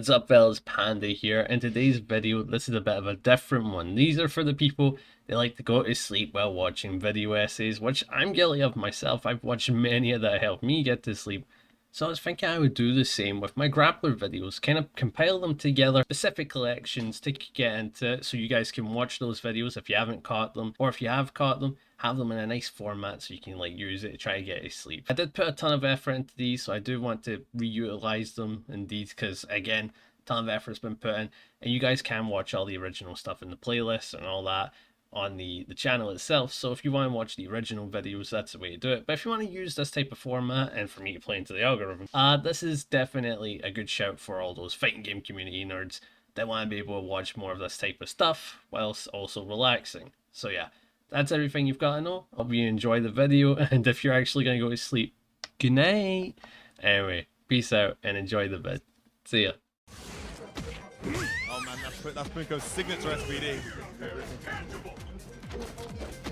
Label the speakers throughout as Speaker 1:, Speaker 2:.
Speaker 1: What's up fellas, Panda here. In today's video, this is a bit of a different one. These are for the people that like to go to sleep while watching video essays, which I'm guilty of myself. I've watched many that help me get to sleep. So I was thinking I would do the same with my Grappler videos, kind of compile them together, specific collections to get into it so you guys can watch those videos if you haven't caught them, or if you have caught them, have them in a nice format so you can like use it to try to get to sleep. I did put a ton of effort into these, so I do want to reutilize them indeed, because again, a ton of effort's been put in, and you guys can watch all the original stuff in the playlist and all that on the channel itself. So if you want to watch the original videos, that's the way to do it. But if you want to use this type of format and for me to play into the algorithm, this is definitely a good shout for all those fighting game community nerds that want to be able to watch more of this type of stuff whilst also relaxing. So yeah, that's everything you've got to know. Hope you enjoy the video, and if you're actually going to go to sleep, good night. Anyway, peace out and enjoy the vid. See ya.
Speaker 2: Oh man, that's Punko's signature SPD.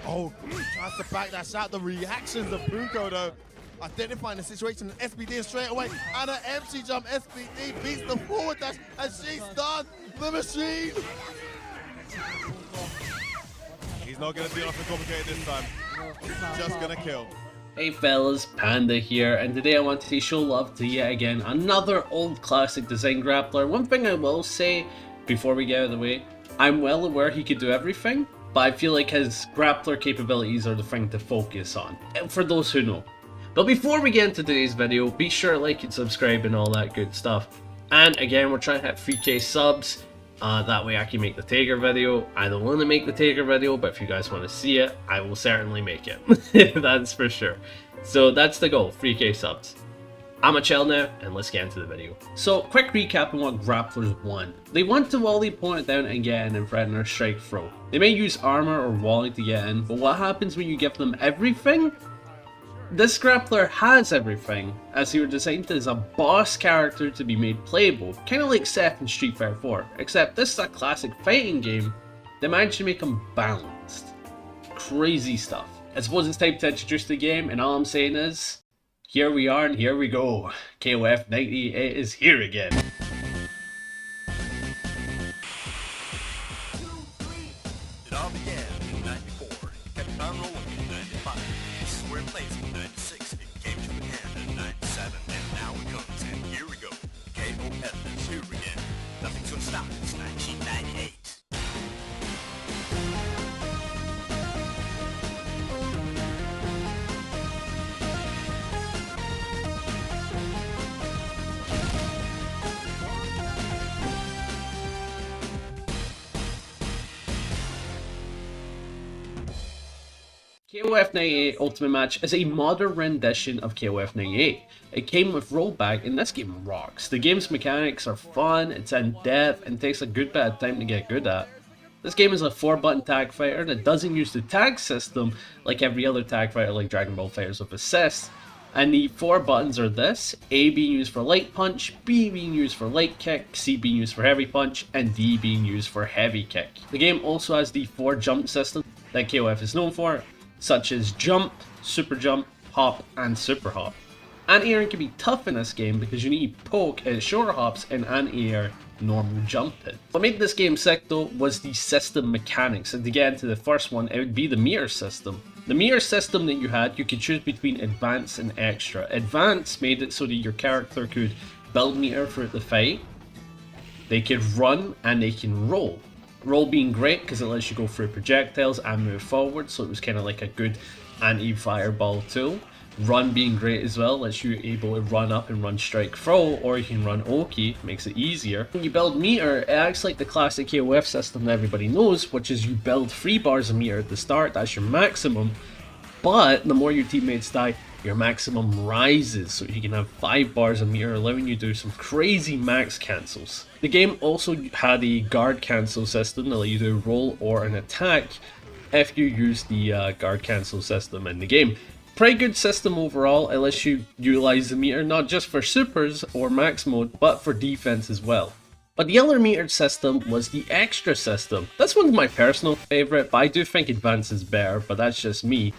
Speaker 2: Oh, tries to back that shot. The reactions of Punko though, identifying the situation in SPD straight away, and an MC jump. SPD beats the forward dash, and she's done. The machine. He's not gonna do nothing complicated this time. Just gonna kill.
Speaker 1: Hey fellas, Panda here, and today I want to show love to yet again another old classic design grappler. One thing I will say before we get out of the way, I'm well aware he could do everything, but I feel like his grappler capabilities are the thing to focus on, and for those who know. But before we get into today's video, be sure to like and subscribe and all that good stuff. And again, we're trying to hit 3k subs. That way I can make the Taker video. I don't want to make the Taker video, but if you guys want to see it, I will certainly make it. That's for sure. So that's the goal, 3k subs. I'ma chill now, and let's get into the video. So, quick recap on what Grapplers want. They want to wall the opponent down and get in and threaten their strike throw. They may use armor or walling to get in, but what happens when you give them everything? This Grappler has everything, as he was designed as a boss character to be made playable, kinda like Seth in Street Fighter 4, except this is a classic fighting game. They managed to make him balanced. Crazy stuff. I suppose it's time to introduce the game, and all I'm saying is, here we are and here we go. KOF 98 is here again.
Speaker 3: It all began in 94, kept on rolling in 95, this is where it plays in 96, it came to an end in 97, and now it comes, and here we go. KOF is here again. Nothing's gonna stop it, it's 1998.
Speaker 1: KOF 98 Ultimate Match is a modern rendition of KOF 98. It came with rollback, and this game rocks. The game's mechanics are fun, it's in depth, and takes a good bit of time to get good at. This game is a 4-button tag fighter that doesn't use the tag system like every other tag fighter like Dragon Ball FighterZ with assist. And the 4 buttons are this: A being used for light punch, B being used for light kick, C being used for heavy punch, and D being used for heavy kick. The game also has the 4 jump system that KOF is known for, such as jump, super jump, hop, and super hop. Anti-air can be tough in this game because you need poke at shorter hops and anti-air normal jumping. What made this game sick though was the system mechanics, and to get into the first one, it would be the meter system. The meter system that you had, you could choose between advanced and extra. Advanced made it so that your character could build meter throughout the fight, they could run, and they can roll. Roll being great because it lets you go through projectiles and move forward, so it was kind of like a good anti-fireball tool. Run being great as well, lets you able to run up and run strike throw, or you can run Oki, makes it easier. When you build meter, it acts like the classic KOF system that everybody knows, which is you build 3 bars of meter at the start, that's your maximum, but the more your teammates die, your maximum rises, so you can have 5 bars of meter, allowing you to do some crazy max cancels. The game also had a guard cancel system that let you do a roll or an attack if you use the guard cancel system in the game. Pretty good system overall. It lets you utilize the meter not just for supers or max mode, but for defense as well. But the other metered system was the extra system. That's one of my personal favorite, but I do think advanced is better, but that's just me.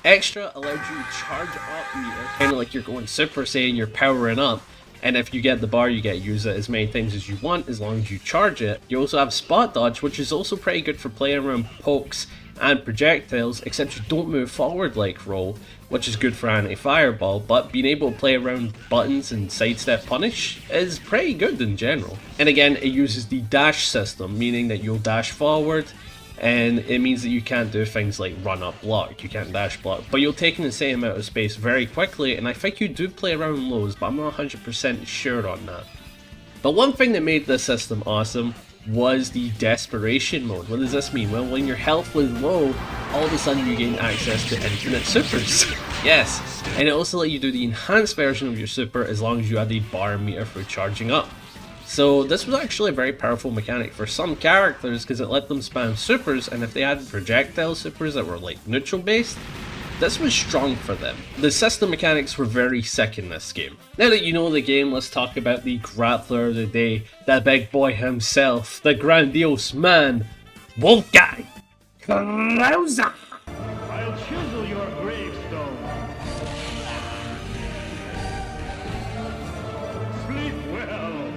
Speaker 1: Extra allowed you to charge up meter, kind of like you're going Super Saiyan, you're powering up, And if you get the bar, you get to use it as many times as you want, as long as you charge it. You also have spot dodge, which is also pretty good for playing around pokes and projectiles, except you don't move forward like roll, which is good for anti-fireball, but being able to play around buttons and sidestep punish is pretty good in general. And again, it uses the dash system, meaning that you'll dash forward, and it means that you can't do things like run up block, you can't dash block, but you'll take in the same amount of space very quickly, and I think you do play around lows, but I'm not 100% sure on that. But one thing that made this system awesome was the desperation mode. What does this mean? Well, when your health was low, all of a sudden you gain access to infinite supers. Yes, and it also let you do the enhanced version of your super as long as you had the bar meter for charging up. So this was actually a very powerful mechanic for some characters because it let them spam supers, and if they had projectile supers that were like neutral based, this was strong for them. The system mechanics were very sick in this game. Now that you know the game, let's talk about the Grappler of the day, the big boy himself, the grandiose man, Wolfgang Krauser.
Speaker 4: I'll chisel your gravestone. Sleep well.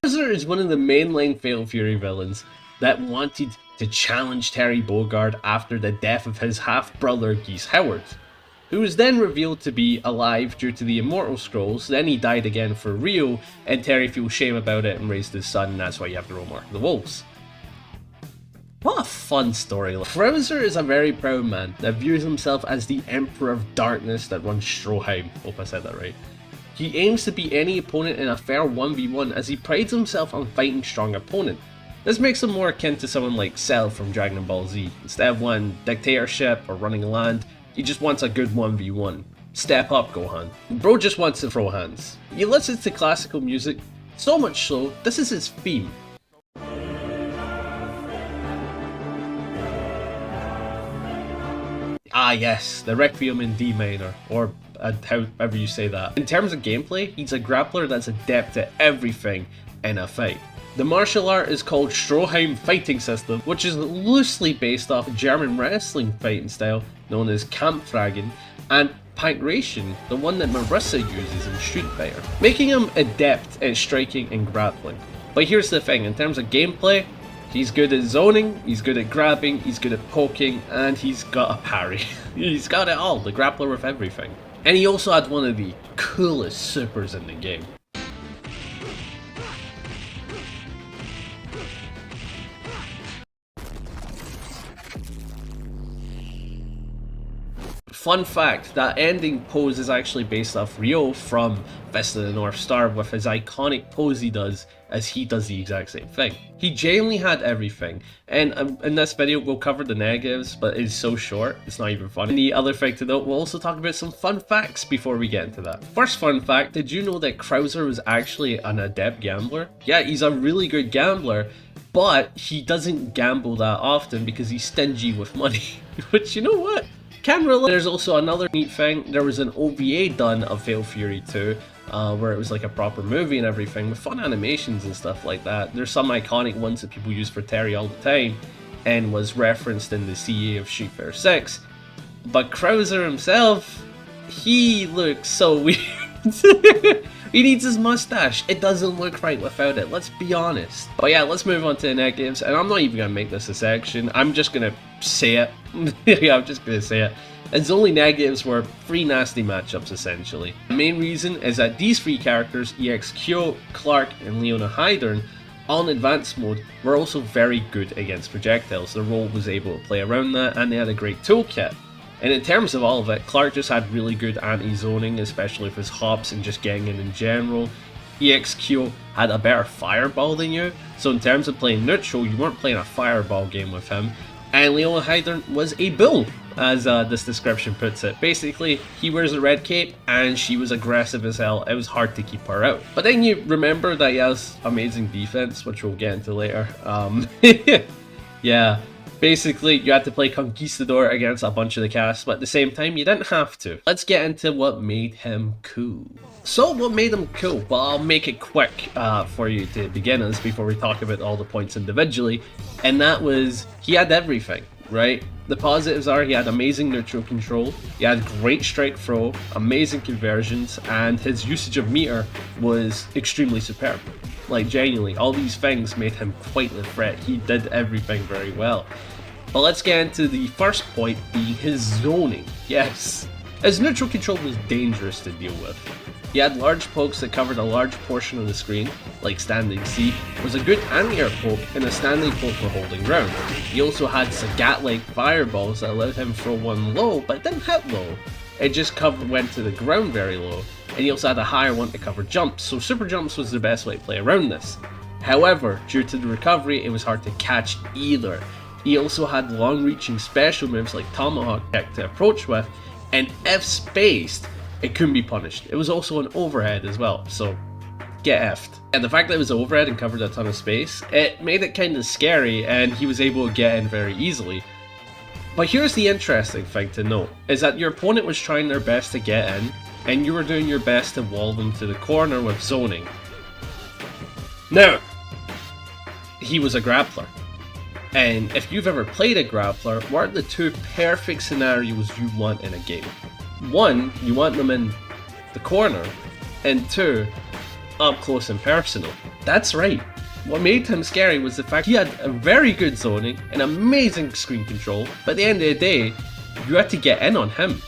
Speaker 1: Krauser is one of the mainline Fatal Fury villains that wanted to challenge Terry Bogard after the death of his half-brother Geese Howard, who was then revealed to be alive due to the Immortal Scrolls. Then he died again for real, and Terry feels shame about it and raised his son, and that's why you have the Mark of the Wolves. What a fun story. Krauser is a very proud man that views himself as the Emperor of Darkness that runs Stroheim. Hope I said that right. He aims to beat any opponent in a fair 1v1 as he prides himself on fighting strong opponent. This makes him more akin to someone like Cell from Dragon Ball Z. Instead of one dictatorship or running land, he just wants a good 1v1. Step up, Gohan. Bro just wants to throw hands. He listens to classical music, so much so, this is his theme. Ah yes, the Requiem in D minor, or however you say that. In terms of gameplay, he's a grappler that's adept at everything in a fight. The martial art is called Stroheim Fighting System, which is loosely based off a German wrestling fighting style known as Kampfragen, and Patriarch, the one that Marissa uses in Street Fighter, making him adept at striking and grappling. But here's the thing, in terms of gameplay, he's good at zoning, he's good at grabbing, he's good at poking, and he's got a parry. He's got it all, the grappler with everything. And he also had one of the coolest supers in the game. Fun fact, that ending pose is actually based off Ryo from Fist of the North Star with his iconic pose he does as he does the exact same thing. He genuinely had everything, and in this video we'll cover the negatives, but it's so short, it's not even funny. And the other thing to note, we'll also talk about some fun facts before we get into that. First fun fact, did you know that Krauser was actually an adept gambler? Yeah, he's a really good gambler, but he doesn't gamble that often because he's stingy with money. Which, you know what? Can relate. There's also another neat thing, there was an OVA done of Fatal Fury 2, where it was like a proper movie and everything, with fun animations and stuff like that. There's some iconic ones that people use for Terry all the time, and was referenced in the CA of Street Fighter 6. But Krauser himself, he looks so weird. He needs his mustache. It doesn't look right without it, let's be honest. But yeah, let's move on to the negatives, and I'm not even gonna make this a section, I'm just gonna say it. Yeah, I'm just gonna say it. His only negatives were 3 nasty matchups essentially. The main reason is that these 3 characters, EXQ, Clark, and Leona Hydern, on advanced mode, were also very good against projectiles. The role was able to play around that, and they had a great toolkit. And in terms of all of it, Clark just had really good anti-zoning, especially with his hops and just getting in general. EXQ had a better fireball than you, so in terms of playing neutral, you weren't playing a fireball game with him. And Leona Hydern was a bull, as this description puts it. Basically, he wears a red cape, and she was aggressive as hell. It was hard to keep her out. But then you remember that he has amazing defense, which we'll get into later. Yeah. Basically, you had to play Conquistador against a bunch of the cast, but at the same time, you didn't have to. Let's get into what made him cool. So, what made him cool? Well, I'll make it quick for you to beginners before we talk about all the points individually, and that was, he had everything, right? The positives are he had amazing neutral control, he had great strike throw, amazing conversions, and his usage of meter was extremely superb. Like, genuinely, all these things made him quite the threat. He did everything very well. But let's get into the first point, being his zoning. Yes, his neutral control was dangerous to deal with. He had large pokes that covered a large portion of the screen, like standing C, was a good anti-air poke and a standing poke for holding ground. He also had Sagat-like fireballs that allowed him to throw one low, but it didn't hit low. It just went to the ground very low, and he also had a higher one to cover jumps, so super jumps was the best way to play around this. However, due to the recovery, it was hard to catch either. He also had long-reaching special moves like Tomahawk Kick to approach with, and if spaced, it couldn't be punished. It was also an overhead as well, so get effed. And the fact that it was overhead and covered a ton of space, it made it kind of scary, and he was able to get in very easily. But here's the interesting thing to note, is that your opponent was trying their best to get in, and you were doing your best to wall them to the corner with zoning. Now, he was a grappler. And if you've ever played a grappler, what are the two perfect scenarios you want in a game? One, you want them in the corner, and two, up close and personal. That's right. What made him scary was the fact he had a very good zoning and amazing screen control, but at the end of the day, you had to get in on him.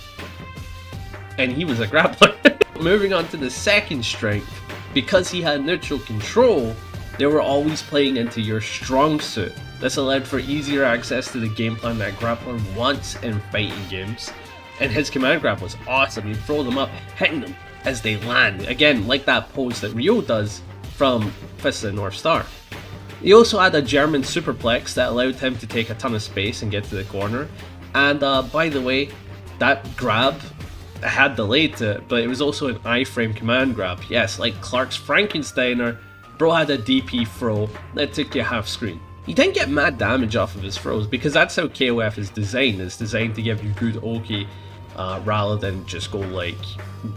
Speaker 1: And he was a grappler. Moving on to the second strength, because he had neutral control, they were always playing into your strong suit. This allowed for easier access to the game plan that Grappler wants in fighting games. And his command grab was awesome. You throw them up, hitting them as they land. Again, like that pose that Ryo does from Fist of the North Star. He also had a German superplex that allowed him to take a ton of space and get to the corner. And by the way, that grab had delay to it, but it was also an iframe command grab. Yes, like Clark's Frankensteiner, bro had a DP throw that took you half screen. He didn't get mad damage off of his throws because that's how KOF is designed. It's designed to give you good Oki rather than just go like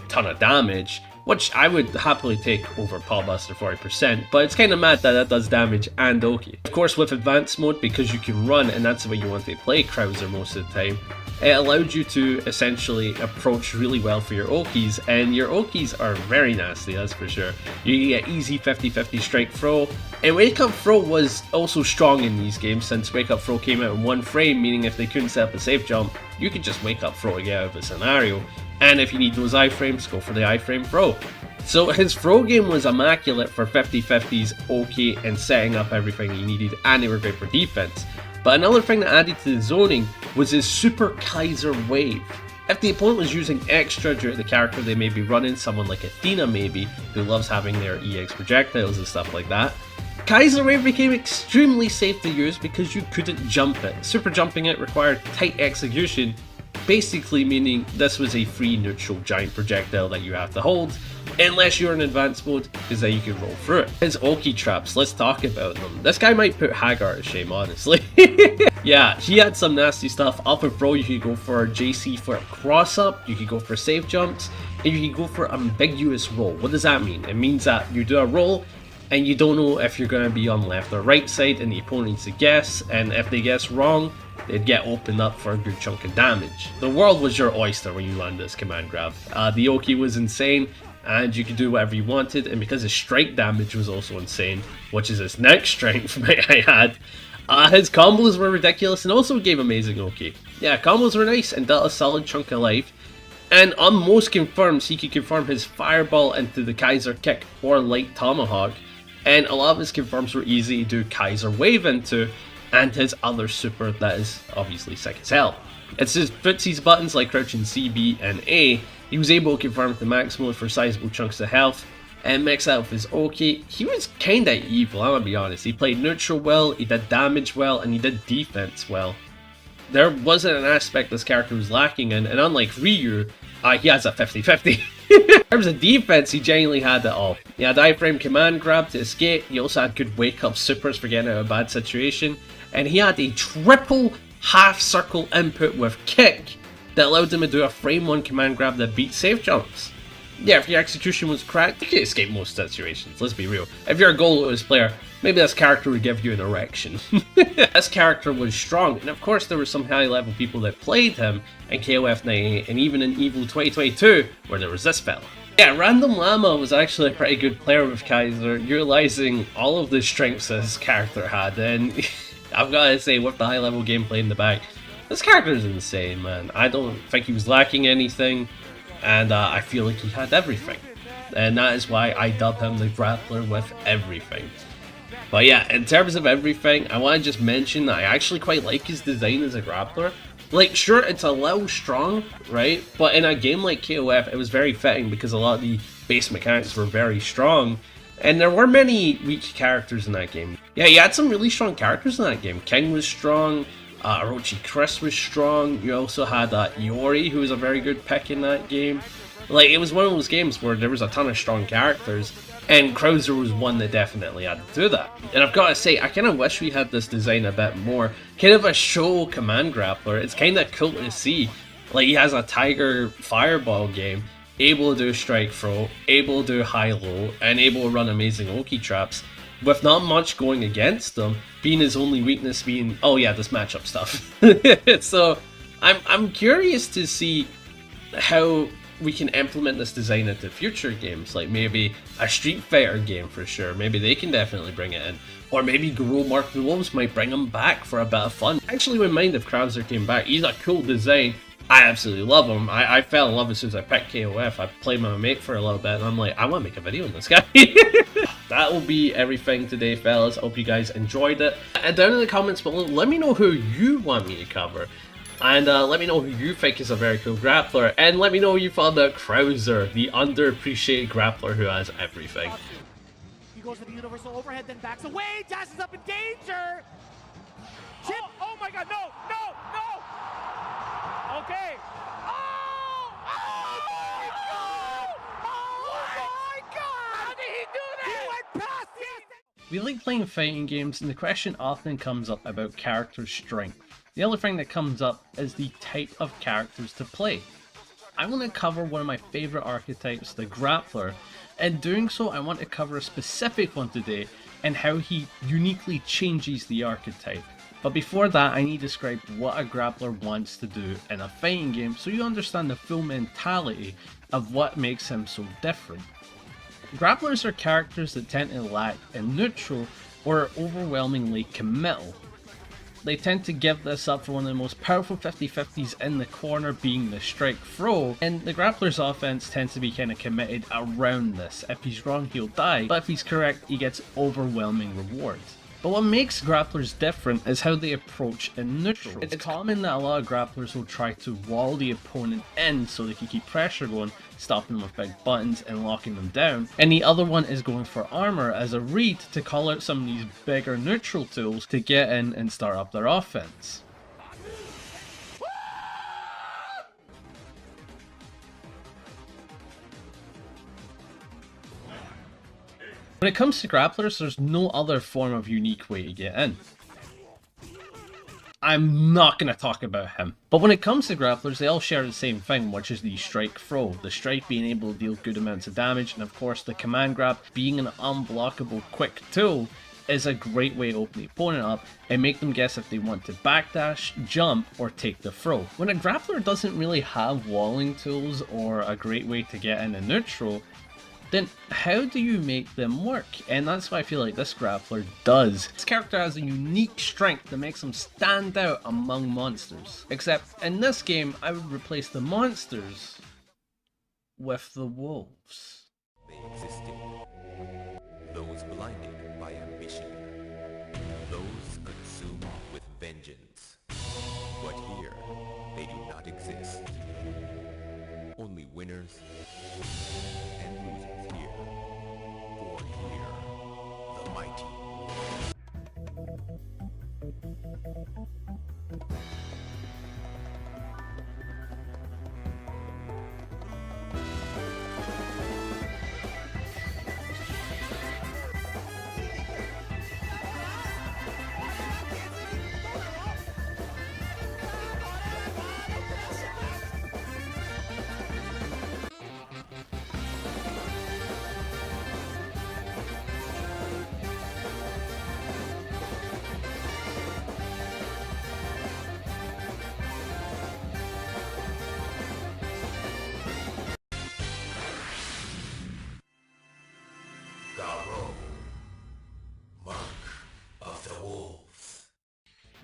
Speaker 1: ton of damage, which I would happily take over Paul Buster 40%, but it's kind of mad that that does damage and Oki. Of course, with advanced mode, because you can run and that's the way you want to play Krauser most of the time, it allowed you to essentially approach really well for your Okis, and your Okis are very nasty, that's for sure. You get easy 50-50 strike throw, and Wake Up Throw was also strong in these games since Wake Up Throw came out in one frame, meaning if they couldn't set up a safe jump, you could just Wake Up Throw to get out of the scenario, and if you need those iframes, go for the iframe throw. So his throw game was immaculate for 50-50s, Oki, and setting up everything he needed, and they were great for defense. But another thing that added to the zoning was his Super Kaiser Wave. If the opponent was using extra due to the character they may be running, someone like Athena maybe, who loves having their EX projectiles and stuff like that, Kaiser Wave became extremely safe to use because you couldn't jump it. Super jumping it required tight execution, basically meaning this was a free neutral giant projectile that you have to hold, unless you're in advanced mode, because then you can roll through it. His Oki traps, let's talk about them. This guy might put Hagar to shame, honestly. Yeah, he had some nasty stuff. Up and throw, you could go for JC for a cross up, you could go for safe jumps, and you could go for ambiguous roll. What does that mean? It means that you do a roll, and you don't know if you're going to be on left or right side, and the opponent needs to guess, and if they guess wrong, they'd get opened up for a good chunk of damage. The world was your oyster when you landed this command grab. The Oki was insane, and you could do whatever you wanted, and because his strike damage was also insane, which is his next strength I had, his combos were ridiculous and also gave amazing Oki. Yeah, combos were nice and dealt a solid chunk of life, and on most confirms he could confirm his fireball into the Kaiser kick or light tomahawk, and a lot of his confirms were easy to do Kaiser wave into, and his other super that is obviously sick as hell. It's his footsies buttons like crouching C, B, and A. He was able to confirm the max mode for sizable chunks of health, and mix that with his Oki. He was kinda evil, I'm gonna be honest. He played neutral well, he did damage well, and he did defense well. There wasn't an aspect this character was lacking in, and unlike Ryu, he has a 50-50. In terms of defense, he genuinely had it all. He had iframe command grab to escape, he also had good wake up supers for getting out of a bad situation, and he had a triple half circle input with kick that allowed him to do a frame 1 command grab that beat safe jumps. Yeah, if your execution was correct, you could escape most situations, let's be real. If you're a goalless player, maybe this character would give you an erection. This character was strong, and of course there were some high level people that played him in KOF 98 and even in EVO 2022, where there was this fella. Yeah, Random Llama was actually a pretty good player with Kaiser, utilising all of the strengths that his character had, and I've gotta say, with the high level gameplay in the back, this character is insane, man. I don't think he was lacking anything, and I feel like he had everything. And that is why I dub him the Grappler with everything. But yeah, in terms of everything, I want to just mention that I actually quite like his design as a Grappler. Like, sure, it's a little strong, right? But in a game like KOF, it was very fitting because a lot of the base mechanics were very strong. And there were many weak characters in that game. Yeah, you had some really strong characters in that game. King was strong, Orochi Chris was strong, you also had Iori, who was a very good pick in that game. Like, it was one of those games where there was a ton of strong characters, and Krauser was one that definitely had to do that. And I've got to say, I kind of wish we had this design a bit more. Kind of a show command grappler, it's kind of cool to see. Like, he has a Tiger Fireball game, able to do strike throw, able to do high-low, and able to run amazing Oki traps, with not much going against him, being his only weakness being, oh yeah, this matchup stuff. So, I'm curious to see how we can implement this design into future games, like maybe a Street Fighter game for sure, maybe they can definitely bring it in, or maybe Garou Mark the Wolves might bring him back for a bit of fun. I actually wouldn't mind if Krauser came back. He's a cool design, I absolutely love him. I fell in love as soon as I picked KOF. I played with my mate for a little bit and I'm like, I want to make a video on this guy. That will be everything today, fellas. I hope you guys enjoyed it. And down in the comments below, let me know who you want me to cover. And let me know who you think is a very cool grappler. And let me know what you thought about Krauser, the underappreciated grappler who has everything.
Speaker 5: He goes for the universal overhead, then backs away, dashes up in danger! Chip! Oh my god, no! Okay! Oh! Oh my god! Oh my god! How did he do that? He went past it!
Speaker 1: We like playing fighting games, and the question often comes up about character strength. The other thing that comes up is the type of characters to play. I want to cover one of my favourite archetypes, the Grappler. In doing so, I want to cover a specific one today and how he uniquely changes the archetype. But before that, I need to describe what a Grappler wants to do in a fighting game so you understand the full mentality of what makes him so different. Grapplers are characters that tend to lack in neutral or are overwhelmingly committal. They tend to give this up for one of the most powerful 50-50s in the corner, being the strike throw, and the Grappler's offense tends to be kind of committed around this. If he's wrong, he'll die, but if he's correct, he gets overwhelming rewards. But what makes Grapplers different is how they approach in neutral. It's common that a lot of Grapplers will try to wall the opponent in so they can keep pressure going, stopping them with big buttons and locking them down. And the other one is going for armor as a read to call out some of these bigger neutral tools to get in and start up their offense. When it comes to Grapplers, there's no other form of unique way to get in. I'm not going to talk about him. But when it comes to Grapplers, they all share the same thing, which is the strike throw. The strike being able to deal good amounts of damage, and of course the command grab being an unblockable quick tool is a great way to open the opponent up and make them guess if they want to backdash, jump, or take the throw. When a Grappler doesn't really have walling tools or a great way to get in a neutral, then how do you make them work? And that's what I feel like this Grappler does. This character has a unique strength that makes him stand out among monsters. Except in this game, I would replace the monsters with the wolves.
Speaker 6: They existed. Those blinded by ambition. Those consumed with vengeance. But here, they do not exist. Only winners and losers here. For here, the mighty.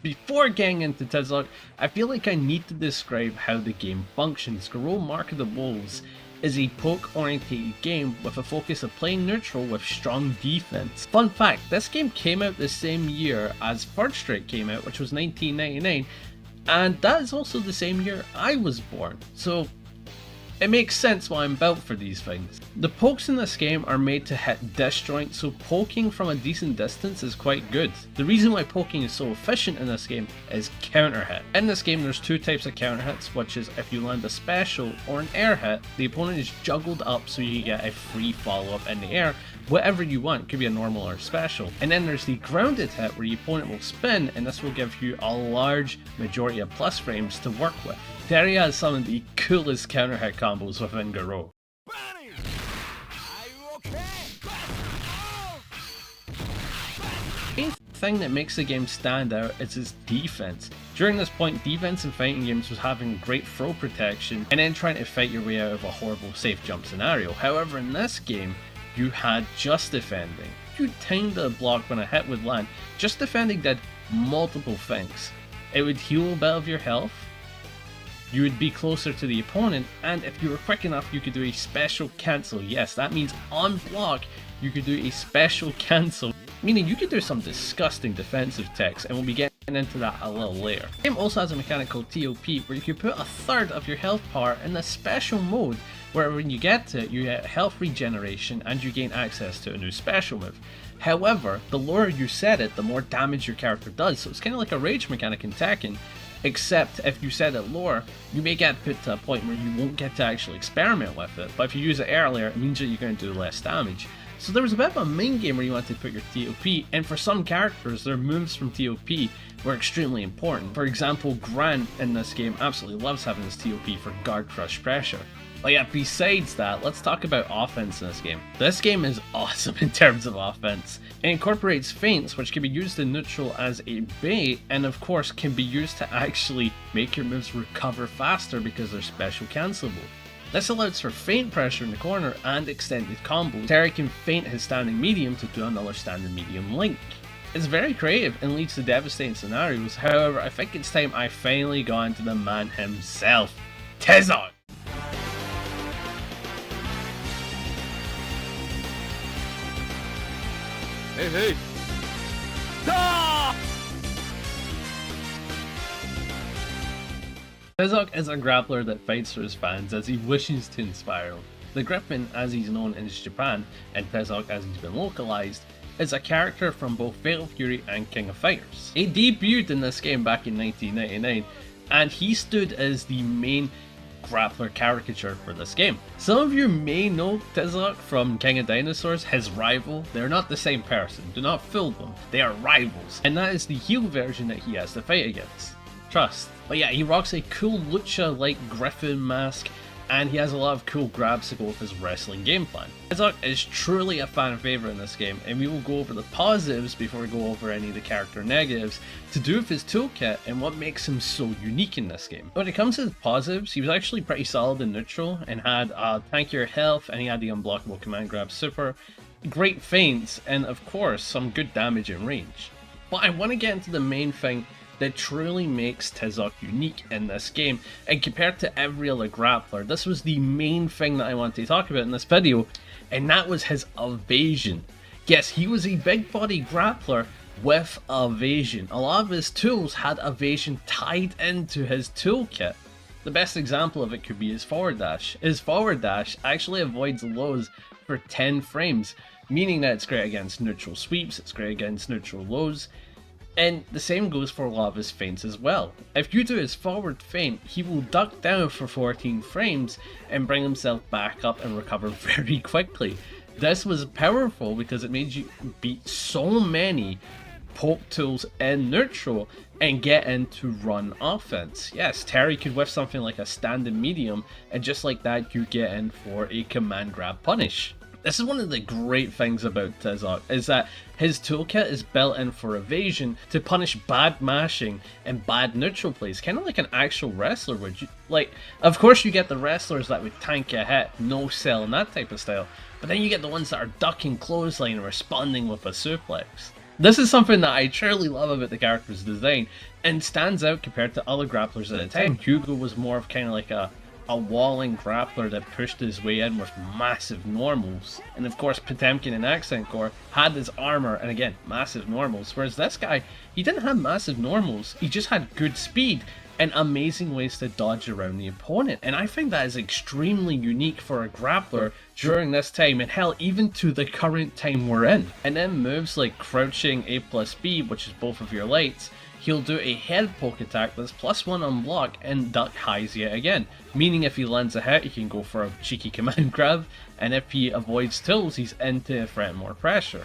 Speaker 1: Before getting into Tizoc, I feel like I need to describe how the game functions. Garou Mark of the Wolves is a poke-orientated game with a focus of playing neutral with strong defense. Fun fact, this game came out the same year as Third Strike came out, which was 1999, and that is also the same year I was born, so it makes sense why I'm built for these things. The pokes in this game are made to hit disjoint, so poking from a decent distance is quite good. The reason why poking is so efficient in this game is counter hit. In this game there's two types of counter hits, which is if you land a special or an air hit, the opponent is juggled up so you get a free follow up in the air, whatever you want, could be a normal or special. And then there's the grounded hit where the opponent will spin, and this will give you a large majority of plus frames to work with. Terry has some of the coolest counter hit combos within Garou. The main thing that makes the game stand out is its defense. During this point, defense in fighting games was having great throw protection and then trying to fight your way out of a horrible safe jump scenario. However, in this game, you had just defending. You timed the block when a hit would land. Just defending did multiple things. It would heal a bit of your health, you would be closer to the opponent, and if you were quick enough you could do a special cancel. Yes, that means on block you could do a special cancel, meaning you could do some disgusting defensive techs, and we'll be getting into that a little later. The game also has a mechanic called TOP where you can put a third of your health bar in a special mode where when you get to it you get health regeneration and you gain access to a new special move. However, the lower you set it, the more damage your character does, so it's kind of like a rage mechanic in Tekken, except if you set it lower, you may get put to a point where you won't get to actually experiment with it, but if you use it earlier, it means that you're going to do less damage. So there was a bit of a main game where you wanted to put your TOP, and for some characters, their moves from TOP were extremely important. For example, Grant in this game absolutely loves having his TOP for guard crush pressure. But yeah, besides that, let's talk about offense in this game. This game is awesome in terms of offense. It incorporates feints, which can be used in neutral as a bait, and of course can be used to actually make your moves recover faster because they're special cancelable. This allows for feint pressure in the corner and extended combos. Terry can feint his standing medium to do another standing medium link. It's very creative and leads to devastating scenarios. However, I think it's time I finally got into the man himself, Tizoc!
Speaker 5: Hey! Ah!
Speaker 1: Tizoc is a grappler that fights for his fans as he wishes to inspire them. The Griffin, as he's known in Japan, and Tizoc as he's been localized, is a character from both Fatal Fury and King of Fighters. He debuted in this game back in 1999, and he stood as the main grappler caricature for this game. Some of you may know Tizoc from King of Dinosaurs, his rival. They're not the same person, do not fool them, they are rivals, and that is the heel version that he has to fight against. Trust. But yeah, he rocks a cool lucha like griffin mask, and he has a lot of cool grabs to go with his wrestling game plan. Tizoc is truly a fan favorite in this game, and we will go over the positives before we go over any of the character negatives to do with his toolkit and what makes him so unique in this game. When it comes to the positives, he was actually pretty solid in neutral and had tankier health, and he had the unblockable command grab super, great feints, and of course some good damage in range. But I want to get into the main thing that truly makes Tizoc unique in this game, and compared to every other grappler, this was the main thing that I wanted to talk about in this video, and that was his evasion. Yes, he was a big body grappler with evasion. A lot of his tools had evasion tied into his toolkit. The best example of it could be his forward dash. His forward dash actually avoids lows for 10 frames, meaning that it's great against neutral sweeps, it's great against neutral lows, and the same goes for a lot of his feints as well. If you do his forward feint, he will duck down for 14 frames and bring himself back up and recover very quickly. This was powerful because it made you beat so many poke tools in neutral and get into run offense. Yes, Terry could whiff something like a standing medium, and just like that you get in for a command grab punish. This is one of the great things about Tizoc, is that his toolkit is built in for evasion to punish bad mashing and bad neutral plays, kind of like an actual wrestler would. Like, of course you get the wrestlers that would tank a hit, no sell, and that type of style, but then you get the ones that are ducking clothesline and responding with a suplex. This is something that I truly love about the character's design, and stands out compared to other grapplers at the time. Hugo was more of kind of like a walling grappler that pushed his way in with massive normals, and of course Potemkin and Accent Core had his armor and again massive normals, whereas this guy, he didn't have massive normals, he just had good speed and amazing ways to dodge around the opponent, and I think that is extremely unique for a grappler during this time, and hell, even to the current time we're in. And then moves like crouching A plus B, which is both of your lights, he'll do a head poke attack that's +1 on block and duck highs yet again, meaning if he lands a hit he can go for a cheeky command grab, and if he avoids tools he's into threat more pressure.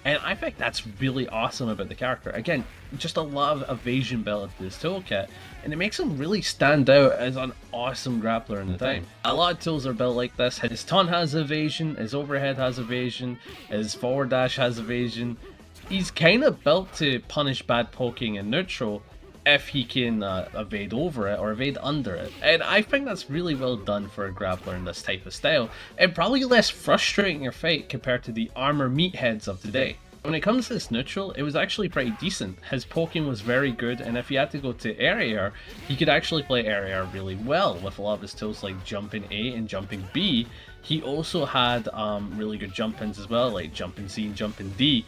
Speaker 1: And I think that's really awesome about the character. Again, just a lot of evasion built into this toolkit, and it makes him really stand out as an awesome grappler in the time. A lot of tools are built like this. His taunt has evasion, his overhead has evasion, his forward dash has evasion. He's kind of built to punish bad poking in neutral if he can evade over it or evade under it. And I think that's really well done for a grappler in this type of style, and probably less frustrating your fight compared to the armor meatheads of today. When it comes to this neutral, it was actually pretty decent. His poking was very good, and if he had to go to area, he could actually play area really well with a lot of his tools like jumping A and jumping B. He also had really good jump ins as well, like jumping C and jumping D.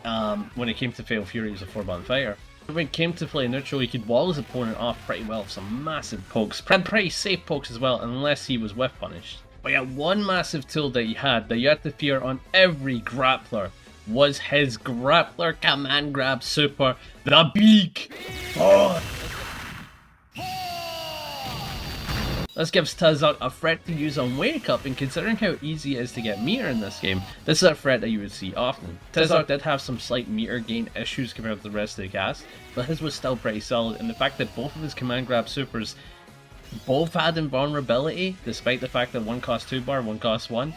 Speaker 1: When it came to Fatal Fury, he was a 4-button fighter. When it came to play neutral, he could wall his opponent off pretty well with some massive pokes, and pretty safe pokes as well, unless he was whiff punished. But yeah, one massive tool that he had that you had to fear on every grappler was his grappler command grab super, the Big Four. This gives Tizoc a threat to use on Wake Up, and considering how easy it is to get meter in this game, this is a threat that you would see often. Tizoc did have some slight meter gain issues compared to the rest of the cast, but his was still pretty solid, and the fact that both of his command grab supers both had invulnerability, despite the fact that one cost 2 bar, one cost 1,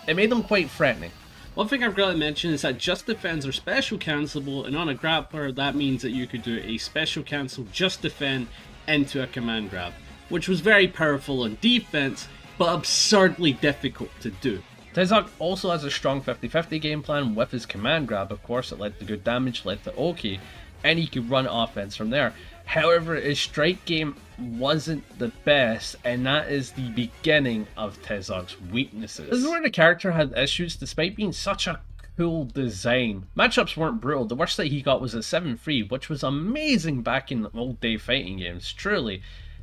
Speaker 1: it made them quite threatening. One thing I've got to mention is that just defends are special cancelable, and on a grappler that means that you could do a special cancel just defend into a command grab, which was very powerful on defense, but absurdly difficult to do. Tizoc also has a strong 50-50 game plan with his command grab. Of course, it led to good damage, led to OK, and he could run offense from there. However, his strike game wasn't the best, and that is the beginning of Tizoc's weaknesses. This is where the character had issues despite being such a cool design. Matchups weren't brutal. The worst that he got was a 7-3, which was amazing back in the old day fighting games, truly.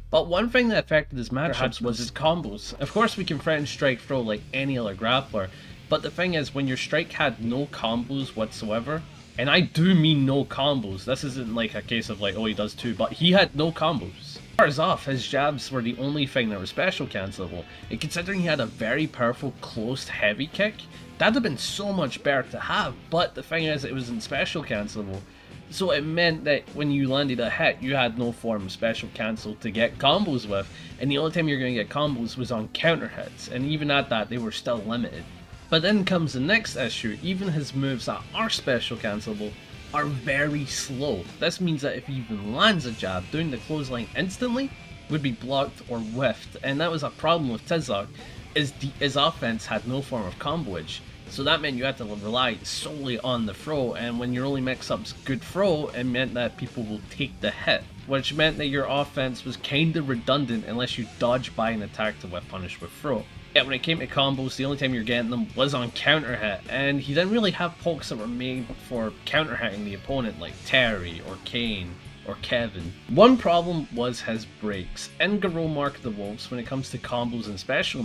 Speaker 1: But one thing that affected his matchups was his combos. Of course we can threaten strike throw like any other grappler, but the thing is, when your strike had no combos whatsoever, and I do mean no combos, this isn't like a case of like, oh he does two, but he had no combos. Bars off, his jabs were the only thing that were special cancelable, and considering he had a very powerful closed heavy kick, that'd have been so much better to have, but the thing is, it wasn't special cancelable. So it meant that when you landed a hit, you had no form of special cancel to get combos with, and the only time you're going to get combos was on counter hits, and even at that, they were still limited. But then comes the next issue. Even his moves that are special cancelable are very slow. This means that if he even lands a jab, doing the clothesline instantly would be blocked or whiffed, and that was a problem with Tizoc, his offense had no form of combo edge. So that meant you had to rely solely on the throw, and when your only mix-up's good throw, it meant that people will take the hit, which meant that your offense was kinda redundant unless you dodge by an attack to whip punish with throw. Yeah, when it came to combos, the only time you're getting them was on counter hit, and he didn't really have pokes that were made for counter hitting the opponent like Terry or Kane or Kevin. One problem was his breaks. In Garou Mark the Wolves, when it comes to combos and special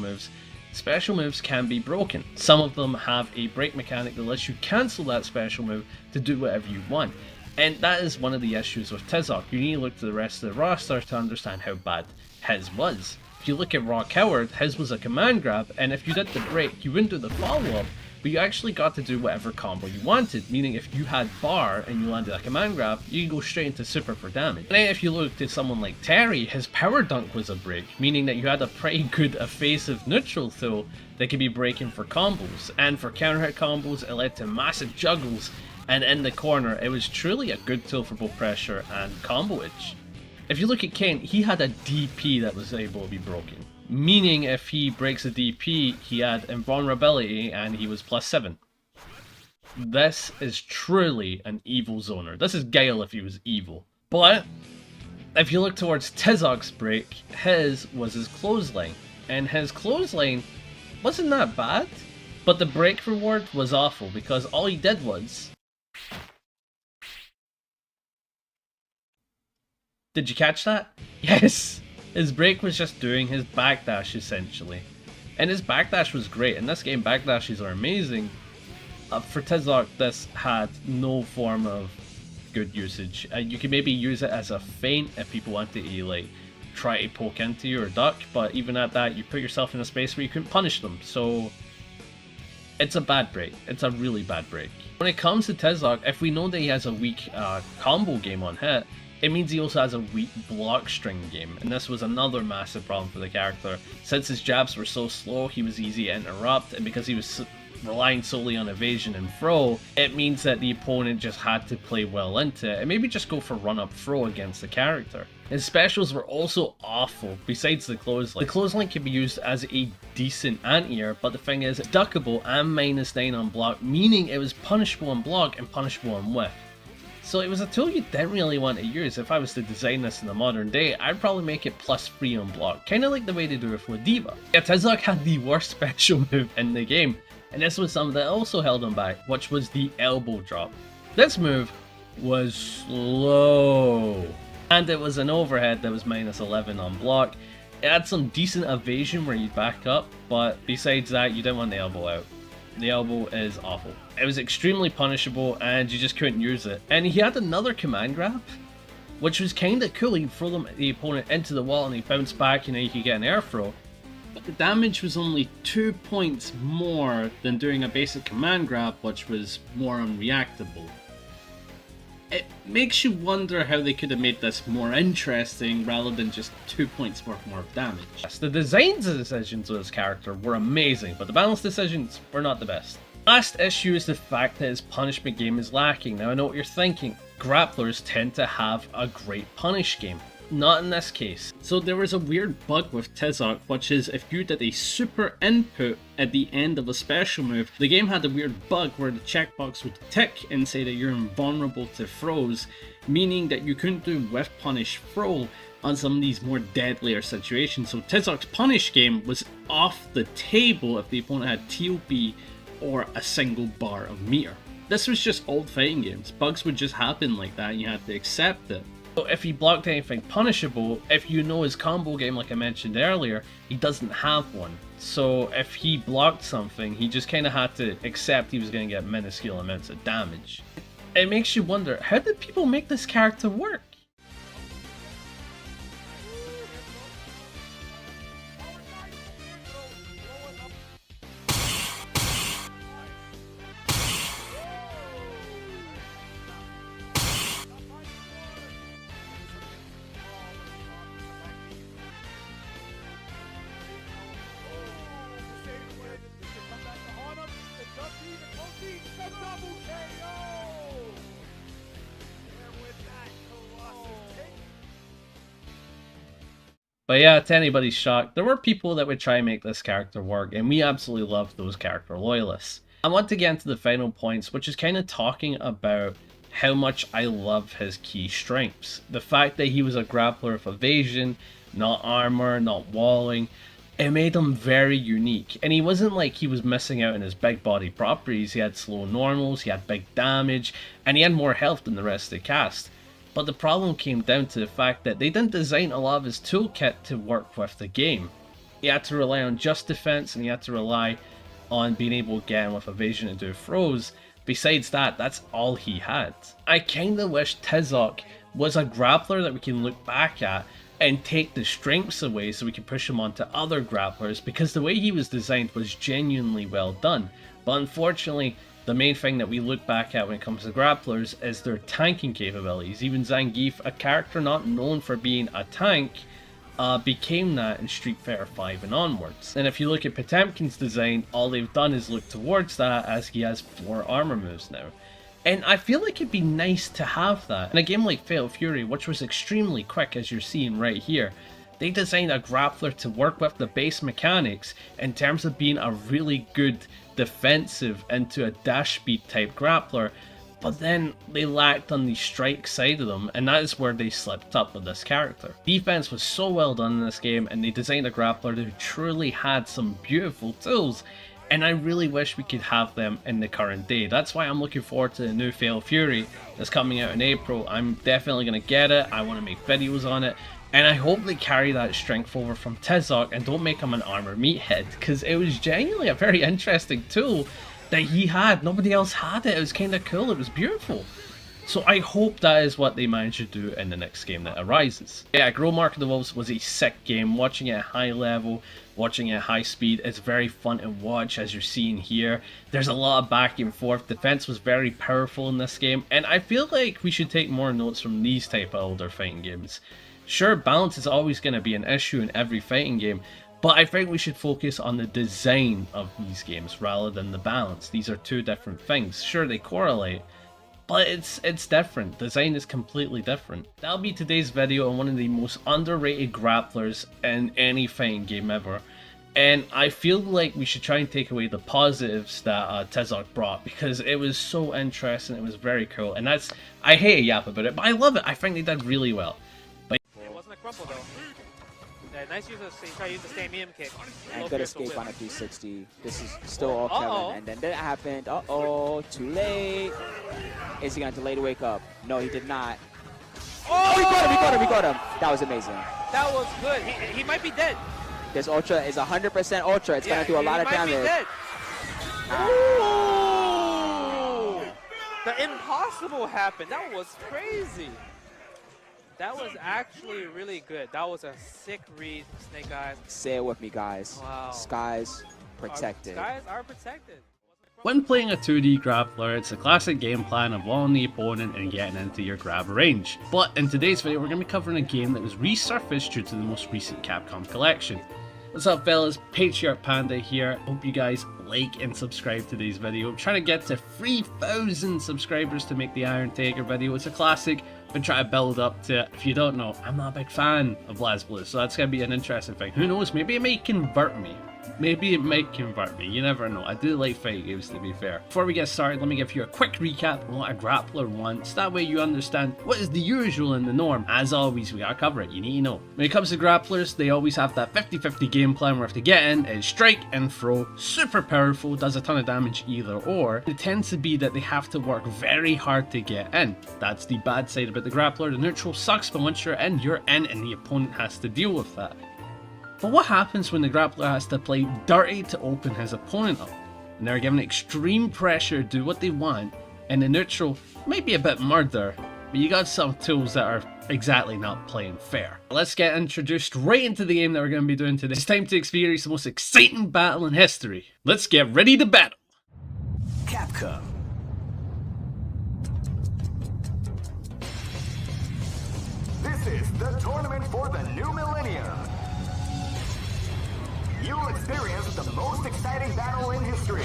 Speaker 1: moves can be broken. Some of them have a break mechanic that lets you cancel that special move to do whatever you want. And that is one of the issues with Tizoc. You need to look to the rest of the roster to understand how bad his was. If you look at Raw Coward, his was a command grab, and if you did the break, you wouldn't do the follow-up, but you actually got to do whatever combo you wanted, meaning if you had bar and you landed a command grab, you could go straight into super for damage. And then if you looked at someone like Terry, his power dunk was a break, meaning that you had a pretty good evasive neutral tool that could be breaking for combos, and for counter hit combos it led to massive juggles, and in the corner it was truly a good tool for both pressure and combo edge. If you look at Kane, he had a DP that was able to be broken, meaning if he breaks a DP, he had invulnerability and he was +7. This is truly an evil zoner. This is Gale if he was evil. But if you look towards Tizoc's break, his was his clothesline. And his clothesline wasn't that bad, but the break reward was awful because all he did was... Did you catch that? Yes! His break was just doing his backdash essentially. And his backdash was great. In this game, backdashes are amazing. For Tizoc, this had no form of good usage. You can maybe use it as a feint if people wanted to like try to poke into you or duck, but even at that, you put yourself in a space where you couldn't punish them. So it's a bad break. It's a really bad break. When it comes to Tizoc, if we know that he has a weak combo game on hit, it means he also has a weak block string game, and this was another massive problem for the character. Since his jabs were so slow, he was easy to interrupt, and because he was relying solely on evasion and throw, it means that the opponent just had to play well into it, and maybe just go for run-up throw against the character. His specials were also awful, besides the clothesline. The clothesline can be used as a decent anti-air, but the thing is, duckable and -9 on block, meaning it was punishable on block and punishable on whiff. So it was a tool you didn't really want to use. If I was to design this in the modern day, I'd probably make it +3 on block, kind of like the way they do it with Diva. Yeah, Tizoc had the worst special move in the game, and this was something that also held him back, which was the elbow drop. This move was slow, and it was an overhead that was -11 on block. It had some decent evasion where you'd back up, but besides that, you didn't want the elbow out. The elbow is awful. It was extremely punishable and you just couldn't use it. And he had another command grab, which was kind of cool. He'd throw the opponent into the wall and he bounced back, you could get an air throw. But the damage was only 2 points more than doing a basic command grab, which was more unreactable. It makes you wonder how they could have made this more interesting rather than just 2 points worth more of damage. The design decisions of this character were amazing, but the balance decisions were not the best. Last issue is the fact that his punishment game is lacking. Now I know what you're thinking, grapplers tend to have a great punish game. Not in this case. So there was a weird bug with Tizoc, which is if you did a super input at the end of a special move, the game had a weird bug where the checkbox would tick and say that you're invulnerable to throws, meaning that you couldn't do whiff punish throw on some of these more deadlier situations. So Tizoc's punish game was off the table if the opponent had TOP or a single bar of meter. This was just old fighting games. Bugs would just happen like that and you had to accept it. So if he blocked anything punishable, if you know his combo game like I mentioned earlier, he doesn't have one. So if he blocked something, he just kind of had to accept he was going to get minuscule amounts of damage. It makes you wonder, how did people make this character work? But yeah, to anybody's shock, there were people that would try and make this character work, and we absolutely loved those character loyalists. I want to get into the final points, which is kind of talking about how much I love his key strengths. The fact that he was a grappler of evasion, not armor, not walling, it made him very unique. And he wasn't like he was missing out on his big body properties. He had slow normals, he had big damage, and he had more health than the rest of the cast. But the problem came down to the fact that they didn't design a lot of his toolkit to work with the game. He had to rely on just defense and he had to rely on being able to get in with evasion and do throws. Besides that, that's all he had. I kinda wish Tizoc was a grappler that we can look back at and take the strengths away so we can push him onto other grapplers, because the way he was designed was genuinely well done. But unfortunately, the main thing that we look back at when it comes to grapplers is their tanking capabilities. Even Zangief, a character not known for being a tank, became that in Street Fighter V and onwards. And if you look at Potemkin's design, all they've done is look towards that, as he has 4 armor moves now. And I feel like it'd be nice to have that. In a game like Fatal Fury, which was extremely quick as you're seeing right here, They designed a grappler to work with the base mechanics in terms of being a really good defensive into a dash speed type grappler, but then they lacked on the strike side of them, and that is where they slipped up with this character. Defense was so well done in this game, and they designed a grappler who truly had some beautiful tools, and I really wish we could have them in the current day. That's why I'm looking forward to the new Fatal Fury that's coming out in April. I'm definitely going to get it, I want to make videos on it, and I hope they carry that strength over from Tizoc and don't make him an armor meathead, because it was genuinely a very interesting tool that he had. Nobody else had it. It was kind of cool. It was beautiful. So I hope that is what they manage to do in the next game that arises. Yeah, Garou Mark of the Wolves was a sick game. Watching it at high level, watching it at high speed, it's very fun to watch, as you're seeing here. There's a lot of back and forth. Defense was very powerful in this game, and I feel like we should take more notes from these type of older fighting games. Sure, balance is always going to be an issue in every fighting game, but I think we should focus on the design of these games rather than the balance. These are two different things. Sure, they correlate, but it's different. Design is completely different. That'll be today's video on one of the most underrated grapplers in any fighting game ever. And I feel like we should try and take away the positives that Tizoc brought, because it was so interesting, it was very cool. And that's, I hate a yap about it, but I love it. I think they did really well.
Speaker 7: It wasn't a crumple though. Yeah, nice use of, try to use the same EM kick.
Speaker 8: And good escape on a 360. This is still all Kevin. And then that happened. Uh-oh, too late. Is he going to delay to wake up? No, he did not. Oh, we got him. That was amazing.
Speaker 7: That was good. He might be dead.
Speaker 8: This Ultra is 100% Ultra. It's going to do a lot of damage.
Speaker 7: Be dead. Ooh! The impossible happened. That was crazy. That was actually really good. That was a sick read, Snake Eyes.
Speaker 8: Say it with me, guys.
Speaker 7: Wow.
Speaker 8: Skies protected.
Speaker 7: Skies are protected.
Speaker 1: When playing a 2D grappler, it's a classic game plan of walling the opponent and getting into your grab range. But in today's video, we're going to be covering a game that was resurfaced due to the most recent Capcom collection. What's up, fellas? Patriarch Panda here. Hope you guys like and subscribe to today's video. I'm trying to get to 3,000 subscribers to make the Iron Tiger video. It's a classic. Been trying to build up to it. If you don't know, I'm not a big fan of BlazBlue, so that's going to be an interesting thing. Who knows, maybe it might convert me. Maybe it might convert me, you never know. I do like fighting games, to be fair. Before we get started, let me give you a quick recap of what a grappler wants. That way you understand what is the usual and the norm. As always, we gotta cover it, you need to know. When it comes to grapplers, they always have that 50-50 game plan where if they get in, it's strike and throw. Super powerful, does a ton of damage either or. It tends to be that they have to work very hard to get in. That's the bad side about the grappler. The neutral sucks, but once you're in and the opponent has to deal with that. But what happens when the grappler has to play dirty to open his opponent up? And they're given extreme pressure to do what they want, and the neutral might be a bit murder, but you got some tools that are exactly not playing fair. Let's get introduced right into the game that we're going to be doing today. It's time to experience the most exciting battle in history. Let's get ready to battle!
Speaker 9: Capcom. This is the tournament for the new millennium. You'll experience the most exciting battle in history.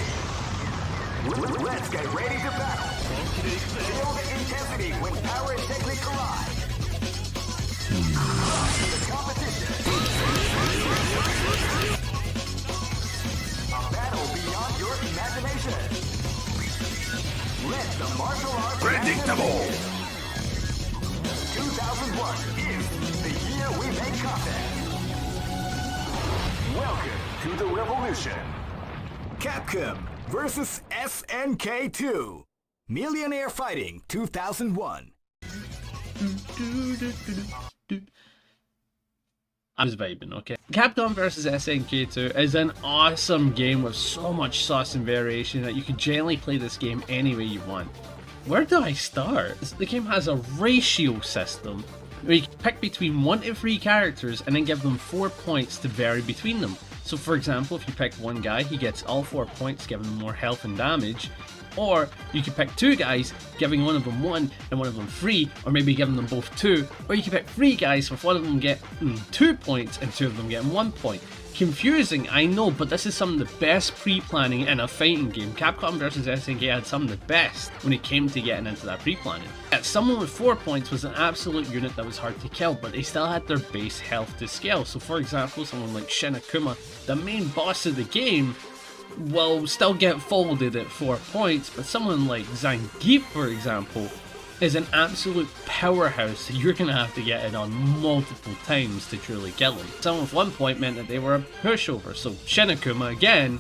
Speaker 9: Let's get ready to battle. Feel the intensity when power and technique collide. The competition. A battle beyond your imagination. Let the martial arts predictable. 2001 is the year we make contact. Welcome to the revolution. Capcom versus SNK2. Millionaire Fighting 2001.
Speaker 1: I was vibing, okay. Capcom vs SNK2 is an awesome game with so much sauce and variation that you can generally play this game any way you want. Where do I start? The game has a ratio system where you can pick between 1 to 3 characters and then give them 4 points to vary between them. So for example, if you pick one guy, he gets all 4 points, giving him more health and damage. Or you can pick 2 guys, giving one of them 1 and one of them 3, or maybe giving them both 2. Or you can pick 3 guys with one of them getting 2 points and 2 of them getting 1 point. Confusing, I know, but this is some of the best pre-planning in a fighting game. Capcom vs SNK had some of the best when it came to getting into that pre-planning. But someone with 4 points was an absolute unit that was hard to kill, but they still had their base health to scale. So for example, someone like Shin Akuma, the main boss of the game, will still get folded at 4 points, but someone like Zangief, for example, is an absolute powerhouse that you're going to have to get in on multiple times to truly kill him. Someone with 1 point meant that they were a pushover, so Shin Akuma, again,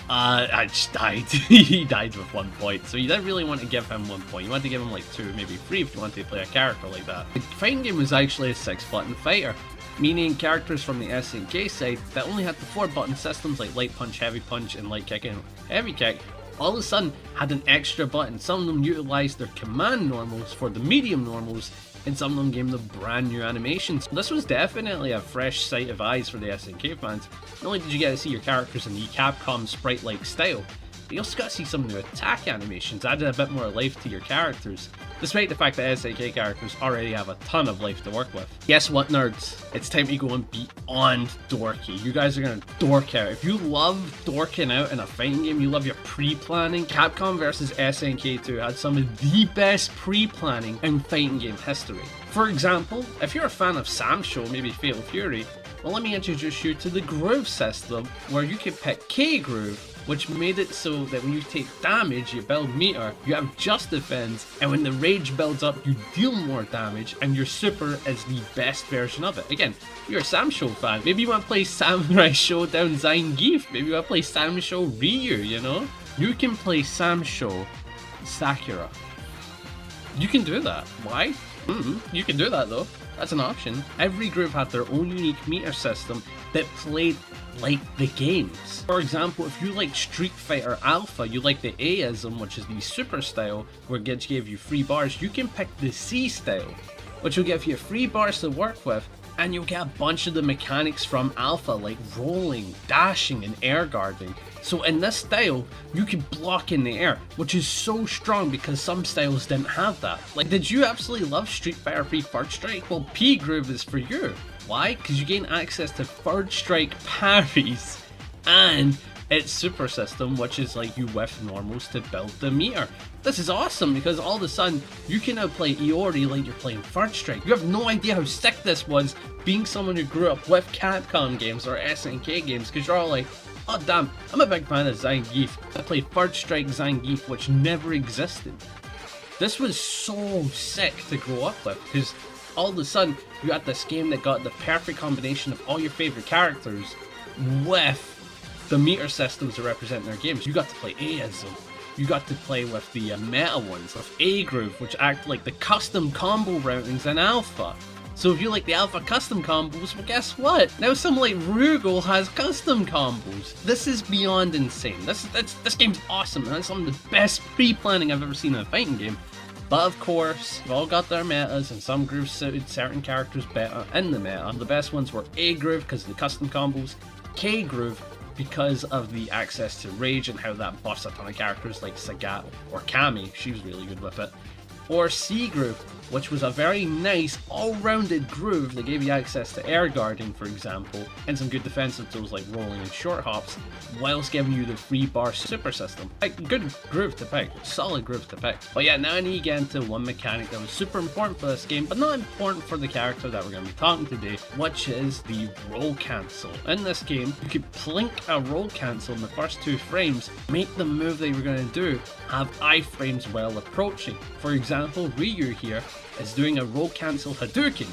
Speaker 1: I just died. He died with 1 point, so you didn't really want to give him 1 point. You want to give him like 2, maybe 3 if you wanted to play a character like that. The fighting game was actually a 6-button fighter, meaning characters from the SNK side that only had the 4-button systems like light punch, heavy punch, and light kick and heavy kick, all of a sudden had an extra button. Some of them utilized their command normals for the medium normals, and some of them gave them the brand new animations. This was definitely a fresh sight of eyes for the SNK fans. Not only did you get to see your characters in the Capcom sprite-like style, but you also got to see some new attack animations, added a bit more life to your characters, despite the fact that SNK characters already have a ton of life to work with. Guess what, nerds? It's time to go and beyond dorky. You guys are gonna dork out. If you love dorking out in a fighting game, you love your pre-planning, Capcom vs SNK 2 had some of the best pre-planning in fighting game history. For example, if you're a fan of Sam's Show, maybe Fatal Fury, well, let me introduce you to the groove system, where you can pick K-Groove, which made it so that when you take damage, you build meter, you have just defense, and when the rage builds up, you deal more damage, and your super is the best version of it. Again, if you're a Sam Show fan, maybe you want to play Samurai Showdown Zangief, maybe you want to play Sam Show Ryu, you know? You can play Sam Show Sakura. You can do that. Why? You can do that though. That's an option. Every group had their own unique meter system that played like the games. For example, if you like Street Fighter Alpha, you like the Aism, which is the super style, where it gave you 3 bars, you can pick the C style, which will give you 3 bars to work with, and you'll get a bunch of the mechanics from Alpha, like rolling, dashing, and air guarding. So in this style, you can block in the air, which is so strong because some styles didn't have that. Like, did you absolutely love Street Fighter 3 Third Strike? Well, P-Groove is for you. Why? Because you gain access to Third Strike parries and its super system, which is like you whiff normals to build the meter. This is awesome because all of a sudden you can now play Iori like you're playing Third Strike. You have no idea how sick this was, being someone who grew up with Capcom games or SNK games, because you're all like, oh damn, I'm a big fan of Zangief. I played Third Strike Zangief, which never existed. This was so sick to grow up with, because all of a sudden you had this game that got the perfect combination of all your favorite characters with the meter systems that represent their games. You got to play Aism. You got to play with the meta ones, with A-Groove, which act like the custom combo routings in Alpha. So if you like the Alpha custom combos, well guess what? Now someone like Rugal has custom combos. This is beyond insane. This game's awesome, and that's some of the best pre-planning I've ever seen in a fighting game. But of course, they've all got their metas, and some grooves suited certain characters better in the meta. The best ones were A-Groove because of the custom combos, K-Groove because of the access to rage and how that buffs a ton of characters like Sagat or Kami, she was really good with it, or C-Groove, which was a very nice all-rounded groove that gave you access to air guarding, for example, and some good defensive tools like rolling and short hops, whilst giving you the 3-bar super system. Like, good groove to pick, solid groove to pick. But yeah, now I need to get into one mechanic that was super important for this game, but not important for the character that we're going to be talking today, which is the roll cancel. In this game, you could plink a roll cancel in the first 2 frames, make the move that you're going to do have iframes while approaching. For example, Ryu here is doing a roll cancel Hadouken,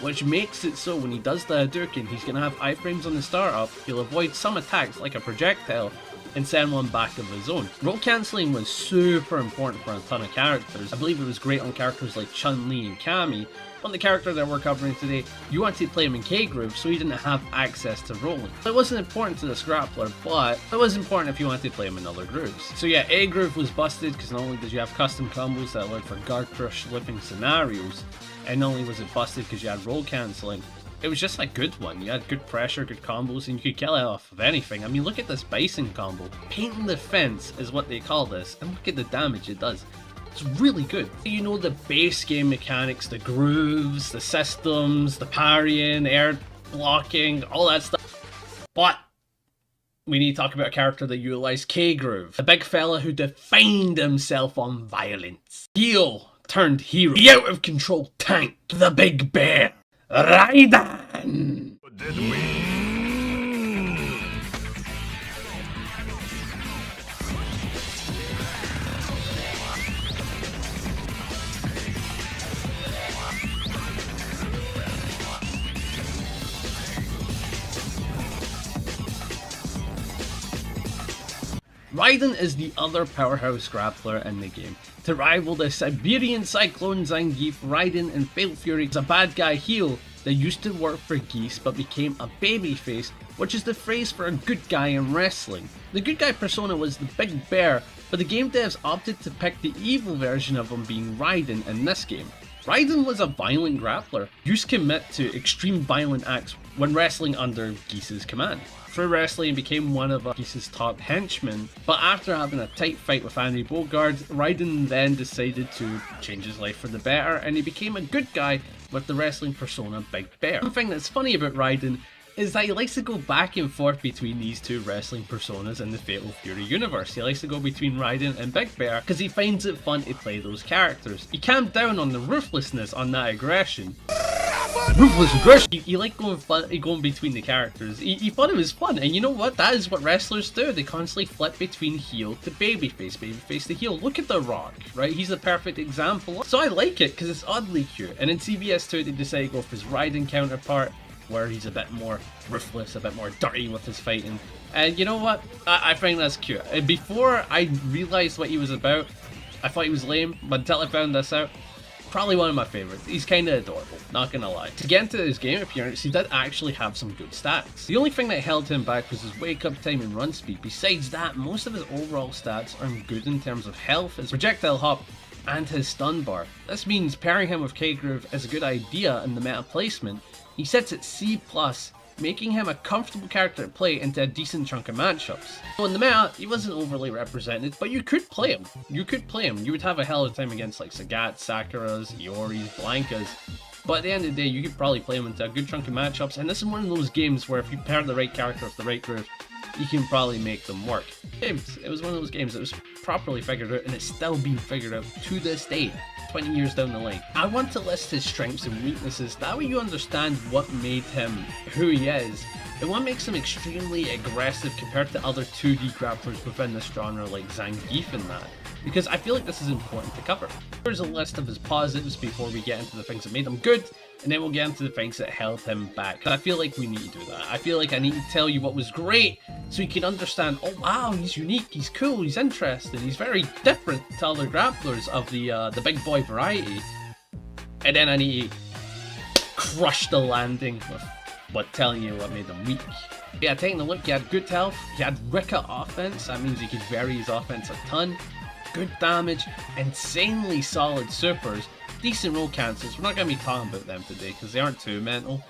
Speaker 1: which makes it so when he does the Hadouken, he's going to have iframes on the startup, he'll avoid some attacks like a projectile, and send one back of his own. Roll cancelling was super important for a ton of characters. I believe it was great on characters like Chun-Li and Kami. On the character that we're covering today, you wanted to play him in K-Groove, so he didn't have access to rolling. It wasn't important to this grappler, but it was important if you wanted to play him in other grooves. So yeah, A-Groove was busted because not only did you have custom combos that allowed for guard crush living scenarios, and not only was it busted because you had roll cancelling, it was just a good one. You had good pressure, good combos, and you could kill it off of anything. I mean, look at this Bison combo. Painting the fence is what they call this, and look at the damage it does. It's really good. You know the base game mechanics, the grooves, the systems, the parrying, air blocking, all that stuff. But we need to talk about a character that utilized K-Groove. A big fella who defined himself on violence. Heel turned hero, the out of control tank, the big bear, Raiden.
Speaker 3: Did we?
Speaker 1: Raiden is the other powerhouse grappler in the game. To rival the Siberian Cyclone Zangief, Raiden in Fatal Fury is a bad guy heel that used to work for Geese but became a babyface, which is the phrase for a good guy in wrestling. The good guy persona was the Big Bear, but the game devs opted to pick the evil version of him being Raiden in this game. Raiden was a violent grappler, used to commit to extreme violent acts when wrestling under Geese's command. Through wrestling, he became one of Geese's top henchmen, but after having a tight fight with Andy Bogard, Raiden then decided to change his life for the better, and he became a good guy with the wrestling persona Big Bear. One thing that's funny about Raiden is that he likes to go back and forth between these two wrestling personas in the Fatal Fury universe. He likes to go between Raiden and Big Bear because he finds it fun to play those characters. He calmed down on the ruthlessness on that aggression. Ruthless aggression! He liked going between the characters. He thought it was fun, and you know what? That is what wrestlers do. They constantly flip between heel to babyface, babyface to heel. Look at The Rock, right? He's a perfect example. So I like it because it's oddly cute. And in CVS 2, they decided to go for his Raiden counterpart, where he's a bit more ruthless, a bit more dirty with his fighting. And you know what? I find that's cute. Before I realized what he was about, I thought he was lame, but until I found this out, probably one of my favorites. He's kinda adorable, not gonna lie. To get into his game appearance, he did actually have some good stats. The only thing that held him back was his wake up time and run speed. Besides that, most of his overall stats are good in terms of health, his projectile hop, and his stun bar. This means pairing him with K-Groove is a good idea in the meta placement. He sits at C+, making him a comfortable character to play into a decent chunk of matchups. So in the meta, he wasn't overly represented, but you could play him. You could play him. You would have a hell of a time against like Sagat, Sakuras, Ioris, Blankas. But at the end of the day, you could probably play him into a good chunk of matchups, and this is one of those games where if you pair the right character with the right groove, you can probably make them work. It was one of those games that was properly figured out, and it's still being figured out to this day, 20 years down the line. I want to list his strengths and weaknesses, that way you understand what made him who he is, and what makes him extremely aggressive compared to other 2D grapplers within this genre like Zangief and that. Because I feel like this is important to cover. Here's a list of his positives before we get into the things that made him good, and then we'll get into the things that held him back. I feel like we need to do that. I feel like I need to tell you what was great, so you can understand, oh wow, he's unique, he's cool, he's interesting, he's very different to other grapplers of the big boy variety. And then I need to crush the landing with telling you what made him weak. Yeah, taking a look, he had good health, he had Rika offense, that means he could vary his offense a ton. Good damage, insanely solid supers, decent roll cancels. We're not going to be talking about them today because they aren't too mental,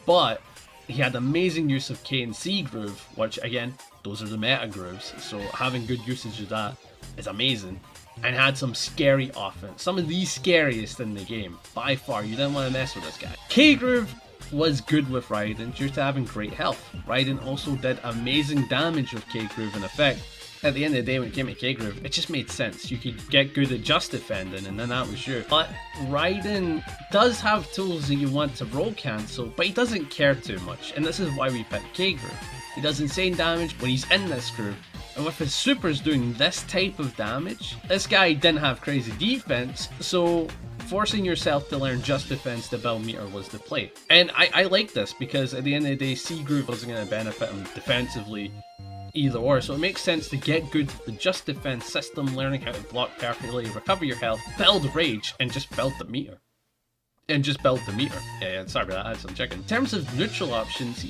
Speaker 1: but he had amazing use of K and C groove, which again, those are the meta grooves, so having good usage of that is amazing. And had some scary offense, some of the scariest in the game, by far. You didn't want to mess with this guy. K groove was good with Raiden due to having great health. Raiden also did amazing damage with K groove in effect. At the end of the day, when it came to K-Groove, it just made sense. You could get good at just defending, and then that was you. But Raiden does have tools that you want to roll cancel, but he doesn't care too much, and this is why we picked K-Groove. He does insane damage when he's in this groove, and with his supers doing this type of damage, this guy didn't have crazy defense, so forcing yourself to learn just defense to build meter was the play. And I like this, because at the end of the day, C-Groove wasn't going to benefit him defensively either or, so it makes sense to get good with the just defense system, learning how to block perfectly, recover your health, build rage, and just build the meter. Yeah, sorry about that, I had some chicken. In terms of neutral options,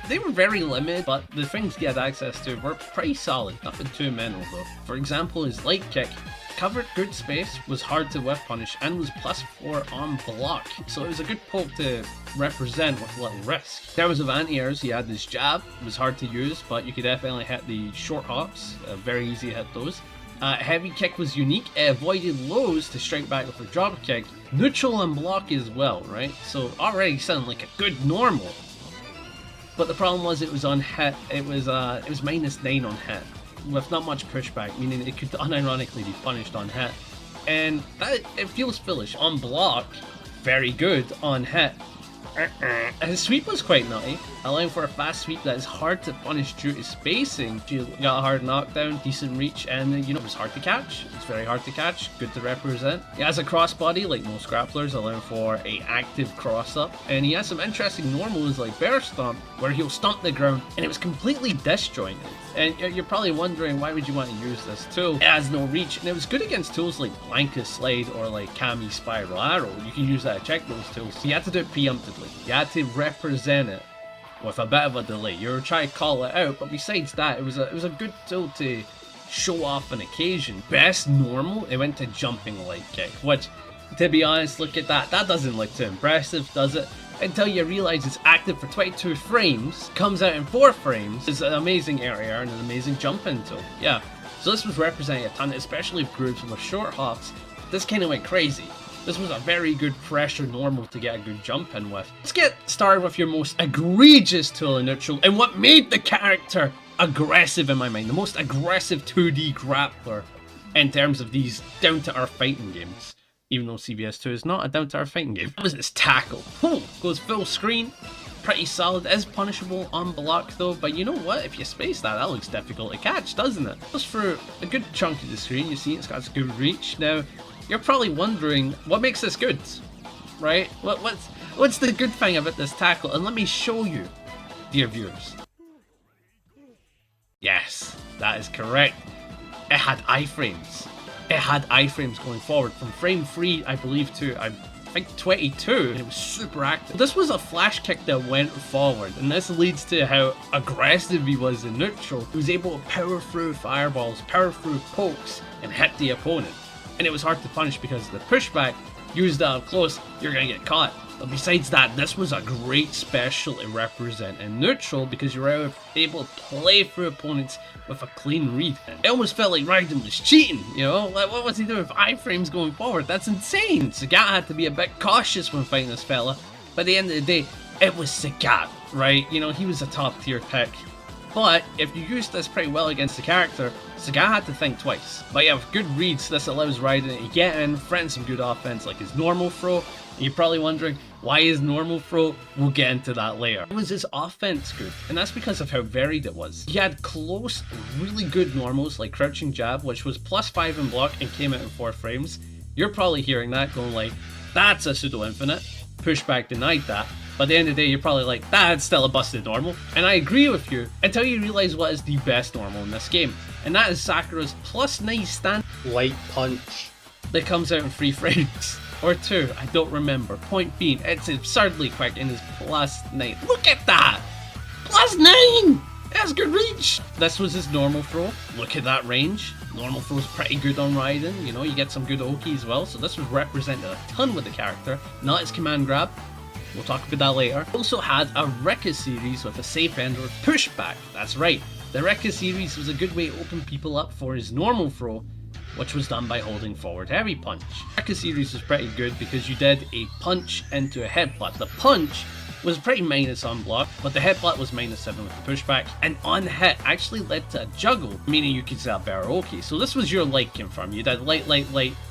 Speaker 1: they were very limited, but the things he had access to were pretty solid, nothing too mental though. For example, his light kick covered good space, was hard to whiff punish, and was +4 on block, so it was a good poke to represent with little risk. In terms of anti-airs, he had this jab, it was hard to use, but you could definitely hit the short hops, very easy to hit those. Heavy kick was unique, it avoided lows to strike back with a drop kick, neutral and block as well, right? So already sounded like a good normal. But the problem was it was on hit, it was -9 on hit, with not much pushback, meaning it could unironically be punished on hit. and that it feels foolish. On block, very good. On hit, his sweep was quite nutty, allowing for a fast sweep that is hard to punish due to spacing. You got a hard knockdown, decent reach, and you know, it was hard to catch. It's very hard to catch, good to represent. He has a crossbody like most grapplers, allowing for a active cross up, and he has some interesting normals like Bear Stomp, where he'll stomp the ground, and it was completely disjointed. And you're probably wondering, why would you want to use this tool? It has no reach, and it was good against tools like Blanka Slide or like Kami Spiral Arrow. You can use that to check those tools. So you had to do it preemptively. You had to represent it with a bit of a delay. You were trying to call it out, but besides that, it was a good tool to show off an occasion. Best normal, it went to jumping leg kick, which, to be honest, look at that. That doesn't look too impressive, does it? Until you realize it's active for 22 frames, comes out in 4 frames. It's an amazing area and an amazing jump-in tool. Yeah, so this was representing a ton, especially if groups with short hops. This kind of went crazy. This was a very good pressure normal to get a good jump in with. Let's get started with your most egregious tool in neutral, and what made the character aggressive in my mind. The most aggressive 2D grappler in terms of these down-to-earth fighting games. Even though CBS 2 is not a down-to-earth fighting game. That was its tackle. Goes full screen. Pretty solid. Is punishable on block though, but you know what? If you space that, that looks difficult to catch, doesn't it? Just for a good chunk of the screen, you see it's got good reach. Now, you're probably wondering, what makes this good? Right? What's the good thing about this tackle? And let me show you, dear viewers. Yes, that is correct. It had iframes. It had iframes going forward from frame 3, I believe, to I think 22, and it was super active. This was a flash kick that went forward, and this leads to how aggressive he was in neutral. He was able to power through fireballs, power through pokes, and hit the opponent. And it was hard to punish because of the pushback. Used that up close, you're gonna get caught. But besides that, this was a great special to represent in neutral because you were able to play through opponents with a clean read. It almost felt like Raiden was cheating, you know? Like, what was he doing with iframes going forward? That's insane! Sagat had to be a bit cautious when fighting this fella. But at the end of the day, it was Sagat, right? You know, he was a top tier pick. But if you use this pretty well against the character, Sagat had to think twice. But yeah, with good reads, this allows Raiden to get in, threaten some good offense like his normal throw. You're probably wondering, why is normal throw? We'll get into that later. Was his offense good? And that's because of how varied it was. He had close, really good normals like crouching jab, which was +5 in block and came out in 4 frames. You're probably hearing that going like, that's a pseudo infinite. Pushback denied that. But at the end of the day, you're probably like, that's still a busted normal. And I agree with you, until you realize what is the best normal in this game. And that is Sakura's +9 stand light punch that comes out in 3 frames. Or 2, I don't remember. Point being, it's absurdly quick and is +9. Look at that! +9! That's good reach! This was his normal throw. Look at that range. Normal throw's pretty good on Raiden. You know, you get some good Oki as well. So this was represented a ton with the character. Not his command grab. We'll talk about that later. Also had a Rekka series with a safe ender pushback. That's right. The Rekka series was a good way to open people up for his normal throw, which was done by holding forward heavy punch. Rekka series was pretty good because you did a punch into a headbutt. The punch was pretty minus on block, but the headbutt was -7 with the pushback, and on hit actually led to a juggle, meaning you could set up better Oki. So this was your light confirm. You did light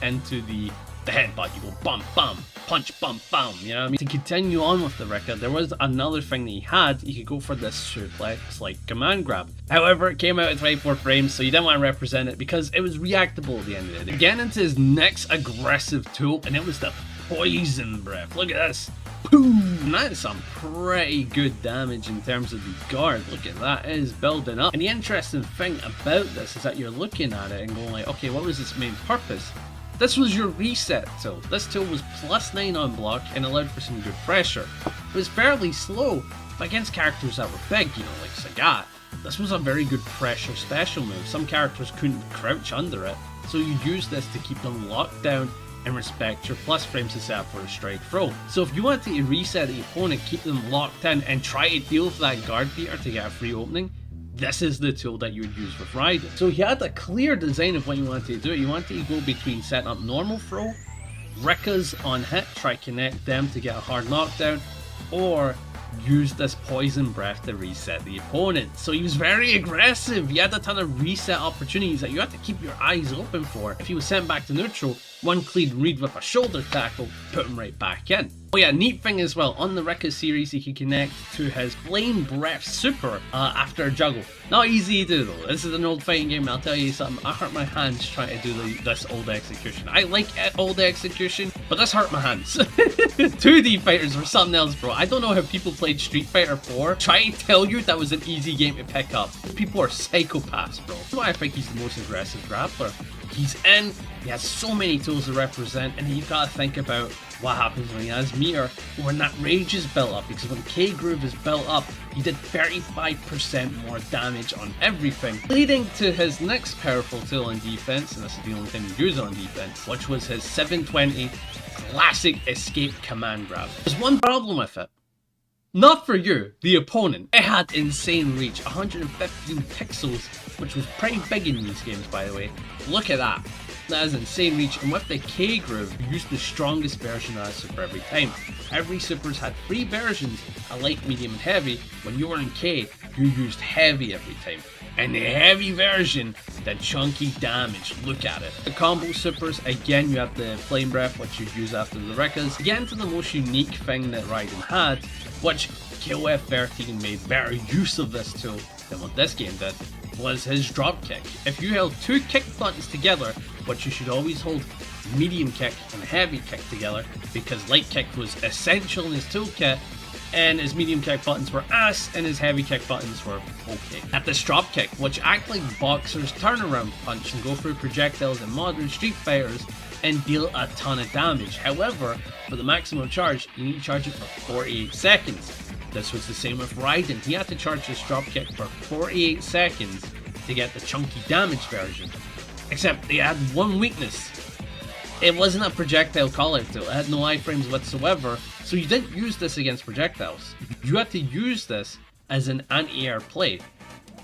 Speaker 1: into the headbutt. You go bum bum, punch bum bum, you know what I mean? To continue on with the Rekka, there was another thing that he had. You could go for this suplex like command grab. However, it came out at 24 frames, so you didn't want to represent it because it was reactable at the end of the day. Getting into his next aggressive tool, and it was the poison breath. Look at this. Boom! And that is some pretty good damage in terms of the guard. Look at that, it is building up. And the interesting thing about this is that you're looking at it and going like, okay, what was its main purpose? This was your reset tool. This tool was +9 on block and allowed for some good pressure. It was fairly slow, but against characters that were big, you know, like Sagat, this was a very good pressure special move. Some characters couldn't crouch under it, so you use this to keep them locked down and respect your plus frames to set up for a strike throw. So if you wanted to reset the opponent, keep them locked in, and try to deal with that guard beater to get a free opening, this is the tool that you would use with Raiden. So you had a clear design of what you wanted to do. You wanted to go between setting up normal throw, Rekkas on hit, try connect them to get a hard knockdown, or use this poison breath to reset the opponent. So he was very aggressive. He had a ton of reset opportunities that you had to keep your eyes open for. If he was sent back to neutral, One clean read with a shoulder tackle, put him right back in. Oh yeah, neat thing as well, on the Rika series he can connect to his Flame Breath Super after a juggle. Not easy to do though, this is an old fighting game, I'll tell you something, I hurt my hands trying to do this old execution. I like old execution, but this hurt my hands. 2D fighters were something else, bro. I don't know how people played Street Fighter 4. Try to tell you that was an easy game to pick up. People are psychopaths, bro. That's why I think he's the most aggressive grappler. He's in, he has so many tools to represent, and you've got to think about what happens when he has meter, or when that rage is built up, because when K-Groove is built up, he did 35% more damage on everything, leading to his next powerful tool in defense, and this is the only thing he used on defense, which was his 720 classic escape command grab. There's one problem with it. Not for you, the opponent. It had insane reach, 115 pixels, which was pretty big in these games, by the way. Look at that. That is insane reach, and with the K-Groove, you used the strongest version of that super every time. Every supers had 3 versions, a light, medium, and heavy. When you were in K, you used heavy every time. And the heavy version did chunky damage, look at it. The combo supers, again you have the Flame Breath, which you use after the Rikas. Again to the most unique thing that Raiden had, which KOF 13 made better use of this tool than what this game did, was his drop kick. If you held 2 kick buttons together, but you should always hold medium kick and heavy kick together, because light kick was essential in his toolkit, and his medium kick buttons were ass, and his heavy kick buttons were okay. At this drop kick, which act like boxers turnaround punch and go through projectiles in modern Street Fighters and deal a ton of damage. However, for the maximum charge, you need to charge it for 48 seconds. This was the same with Raiden. He had to charge this drop kick for 48 seconds to get the chunky damage version. Except they had one weakness. It wasn't a projectile call-out tool. It had no iframes whatsoever, so you didn't use this against projectiles. You had to use this as an anti-air play.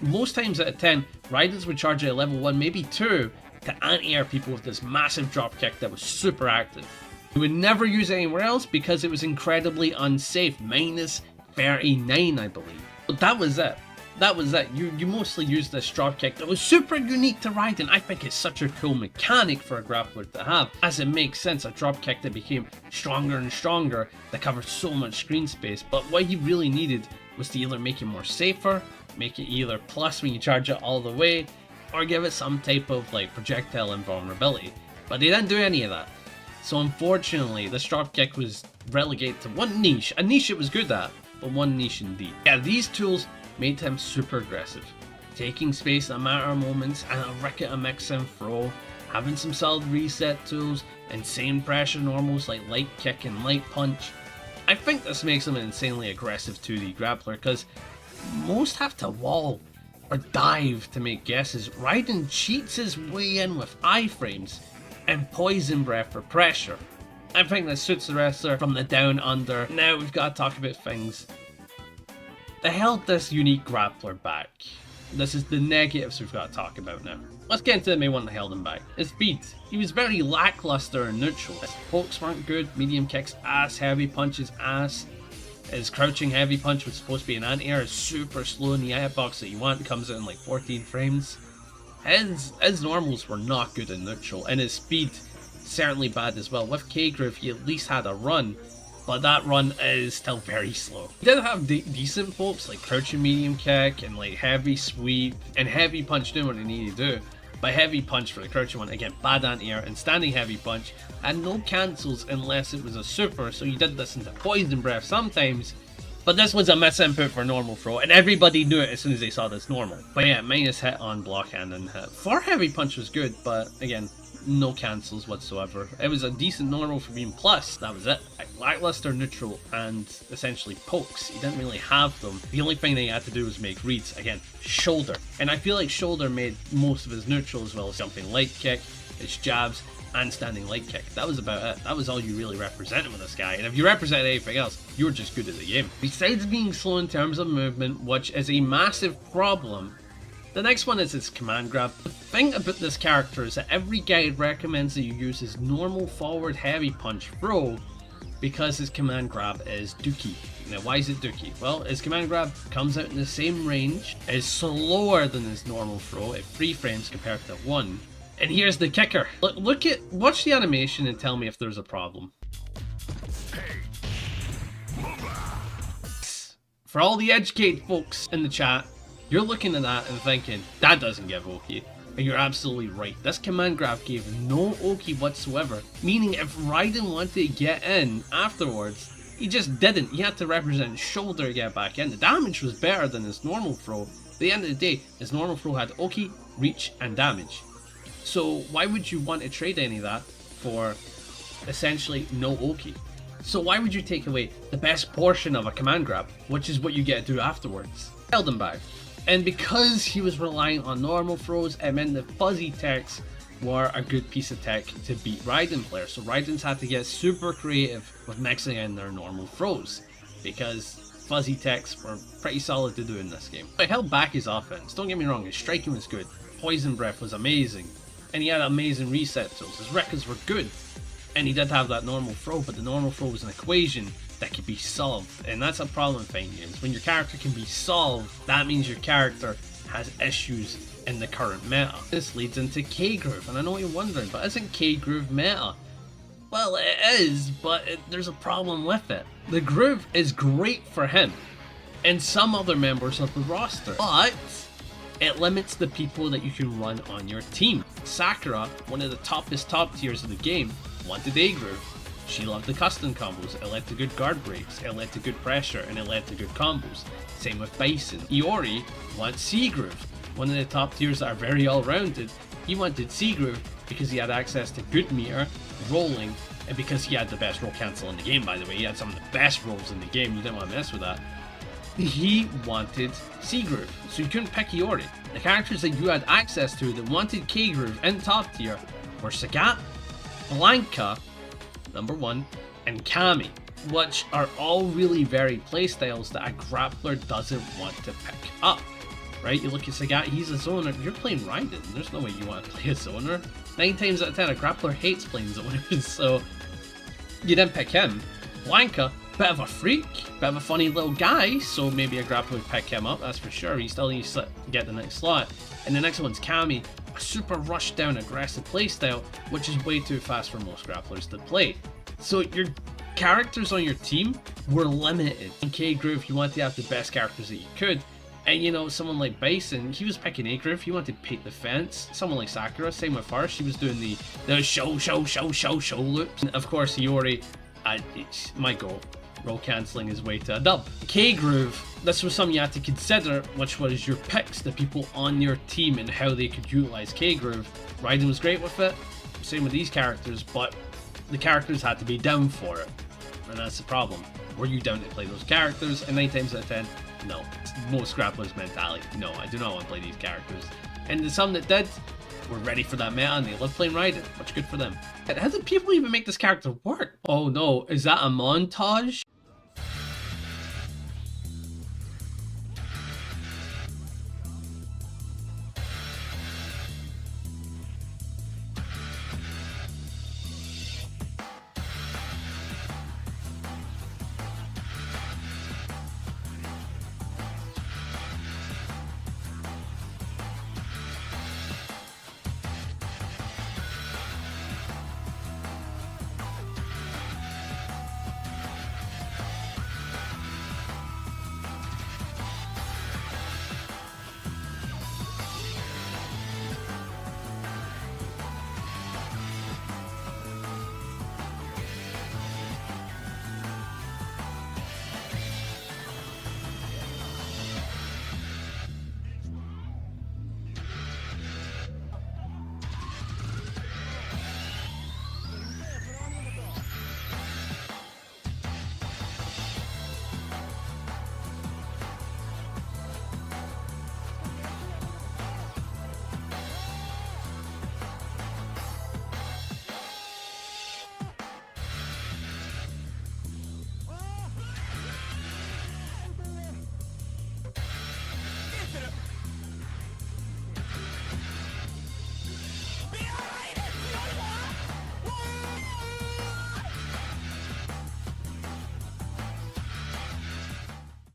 Speaker 1: Most times out of 10, Raidens would charge at level 1, maybe 2, to anti-air people with this massive drop kick that was super active. You would never use it anywhere else because it was incredibly unsafe, minus 39 I believe. But that was it. That was it. You mostly used this drop kick that was super unique to Raiden. I think it's such a cool mechanic for a grappler to have, as it makes sense, a drop kick that became stronger and stronger, that covered so much screen space. But what he really needed was to either make it more safer, make it either plus when you charge it all the way, or give it some type of like projectile invulnerability. But they didn't do any of that. So unfortunately, this drop kick was relegated to one niche, a niche it was good at, but one niche indeed. Yeah, these tools made him super aggressive, taking space in a matter of moments, and a Rika to mix and throw, having some solid reset tools, insane pressure normals like light kick and light punch. I think this makes him an insanely aggressive 2D grappler, because most have to wall or dive to make guesses. Raiden cheats his way in with iframes and poison breath for pressure. I think this suits the wrestler from the down under. Now we've got to talk about things that held this unique grappler back. This is the negatives we've got to talk about now. Let's get into the main one that held him back. His speed. He was very lackluster and neutral. His pokes weren't good, medium kicks ass, heavy punches ass. His crouching heavy punch was supposed to be an anti-air, is super slow in the hitbox that you want, comes out in like 14 frames. His normals were not good in neutral, and his speed certainly bad as well. With K-Groove he at least had a run, but that run is still very slow. He did have decent pokes like crouching medium kick and like heavy sweep, and heavy punch doing what he needed to do. But heavy punch for the crouching one, again bad anti-air, and standing heavy punch had no cancels unless it was a super, so you did this into poison breath sometimes. But this was a misinput for normal throw, and everybody knew it as soon as they saw this normal. But yeah, minus hit on block and then hit. 4 heavy punch was good, but again, no cancels whatsoever. It was a decent normal for being plus, that was it. Lackluster neutral and essentially pokes. He didn't really have them. The only thing that he had to do was make reads. Again, shoulder. And I feel like shoulder made most of his neutral as well as jumping light kick, his jabs, and standing light kick. That was about it. That was all you really represented with this guy. And if you represented anything else, you were just good at the game. Besides being slow in terms of movement, which is a massive problem, the next one is his command grab. The thing about this character is that every guide recommends that you use his normal forward heavy punch throw because his command grab is dookie. Now why is it dookie? Well, his command grab comes out in the same range, is slower than his normal throw at 3 frames compared to 1, And here's the kicker. Watch the animation and tell me if there's a problem. For all the educated folks in the chat, you're looking at that and thinking, that doesn't give Oki. And you're absolutely right. This command grab gave no Oki whatsoever. Meaning if Raiden wanted to get in afterwards, he just didn't. He had to represent shoulder to get back in. The damage was better than his normal throw. At the end of the day, his normal throw had Oki, reach, and damage. So why would you want to trade any of that for essentially no Oki? So why would you take away the best portion of a command grab, which is what you get to do afterwards? Held him back. And because he was relying on normal throws, it meant the fuzzy techs were a good piece of tech to beat Raiden players. So Raiden's had to get super creative with mixing in their normal throws, because fuzzy techs were pretty solid to do in this game. It held back his offense, don't get me wrong, his striking was good, Poison Breath was amazing, and he had amazing reset tools, his records were good, and he did have that normal throw, but the normal throw was an equation that could be solved, and that's a problem in fighting games. When your character can be solved, that means your character has issues in the current meta. This leads into K-Groove, and I know what you're wondering, but isn't K-Groove meta? Well, it is, but there's a problem with it. The groove is great for him and some other members of the roster, but it limits the people that you can run on your team. Sakura, one of the top tiers of the game, wanted A-Groove. She loved the custom combos, it led to good guard breaks, it led to good pressure, and it led to good combos. Same with Bison. Iori wants C-Groove, one of the top tiers that are very all-rounded. He wanted C-Groove because he had access to good meter, rolling, and because he had the best roll cancel in the game, by the way. He had some of the best rolls in the game, you didn't want to mess with that. He wanted C-Groove, so you couldn't pick Iori. The characters that you had access to that wanted K-Groove in top tier were Sagat, Blanca, number 1, and Kami, which are all really varied playstyles that a grappler doesn't want to pick up. Right? You look at Sagat, he's a zoner. You're playing Raiden. There's no way you want to play a zoner. 9 times out of 10, a grappler hates playing zoners, so you didn't pick him. Blanca, bit of a freak, bit of a funny little guy, so maybe a grappler would pick him up, that's for sure. He still needs to get the next slot. And the next one's Kami, a super rushed down aggressive playstyle, which is way too fast for most grapplers to play. So your characters on your team were limited. In K-Groove, you want to have the best characters that you could. And you know, someone like Bison, he was picking A-Groove, he wanted to paint the fence. Someone like Sakura, same with her, she was doing the show loops. And of course, Iori, my goal, roll cancelling his way to a dub. K-Groove, this was something you had to consider, which was your picks, the people on your team and how they could utilize K-Groove. Raiden was great with it, same with these characters, but the characters had to be down for it. And that's the problem. Were you down to play those characters? And 9 times out of 10, no. It's most grapplers' mentality. No, I do not want to play these characters. And some that did were ready for that meta and they loved playing Raiden. Much good for them. And how did people even make this character work? Oh no, is that a montage?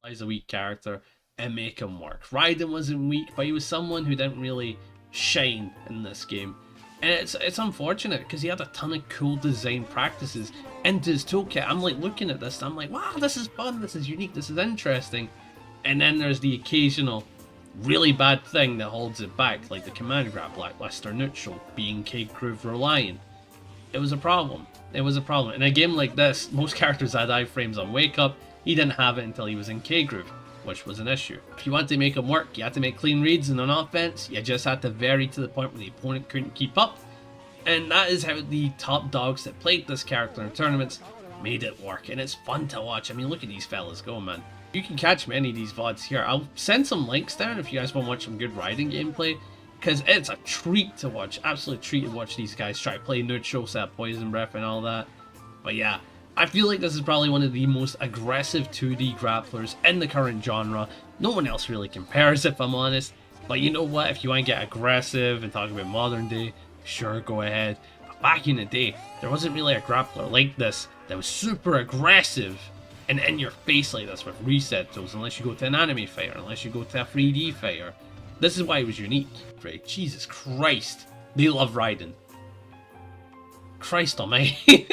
Speaker 1: He's a weak character and make him work. Raiden wasn't weak, but he was someone who didn't really shine in this game. And it's unfortunate because he had a ton of cool design practices into his toolkit. I'm like looking at this, I'm like, wow, this is fun, this is unique, this is interesting. And then there's the occasional really bad thing that holds it back, like the command grab, lackluster neutral, being K-Groove reliant. It was a problem. It was a problem. In a game like this, most characters had iframes on wake up. He didn't have it until he was in K-Groove, which was an issue. If you want to make him work, you had to make clean reads, and on offense, you just had to vary to the point where the opponent couldn't keep up. And that is how the top dogs that played this character in tournaments made it work, and it's fun to watch. I mean, look at these fellas go, man. You can catch many of these VODs here. I'll send some links down if you guys want to watch some good Raiden gameplay, because it's a treat to watch, absolute treat to watch these guys try to play neutral, set poison breath and all that. But yeah, I feel like this is probably one of the most aggressive 2D grapplers in the current genre. No one else really compares, if I'm honest. But you know what, if you want to get aggressive and talk about modern day, sure, go ahead. But back in the day, there wasn't really a grappler like this that was super aggressive and in your face like this with reset tools, unless you go to an anime fighter, unless you go to a 3D fighter. This is why it was unique, right? Jesus Christ. They love Raiden. Christ almighty.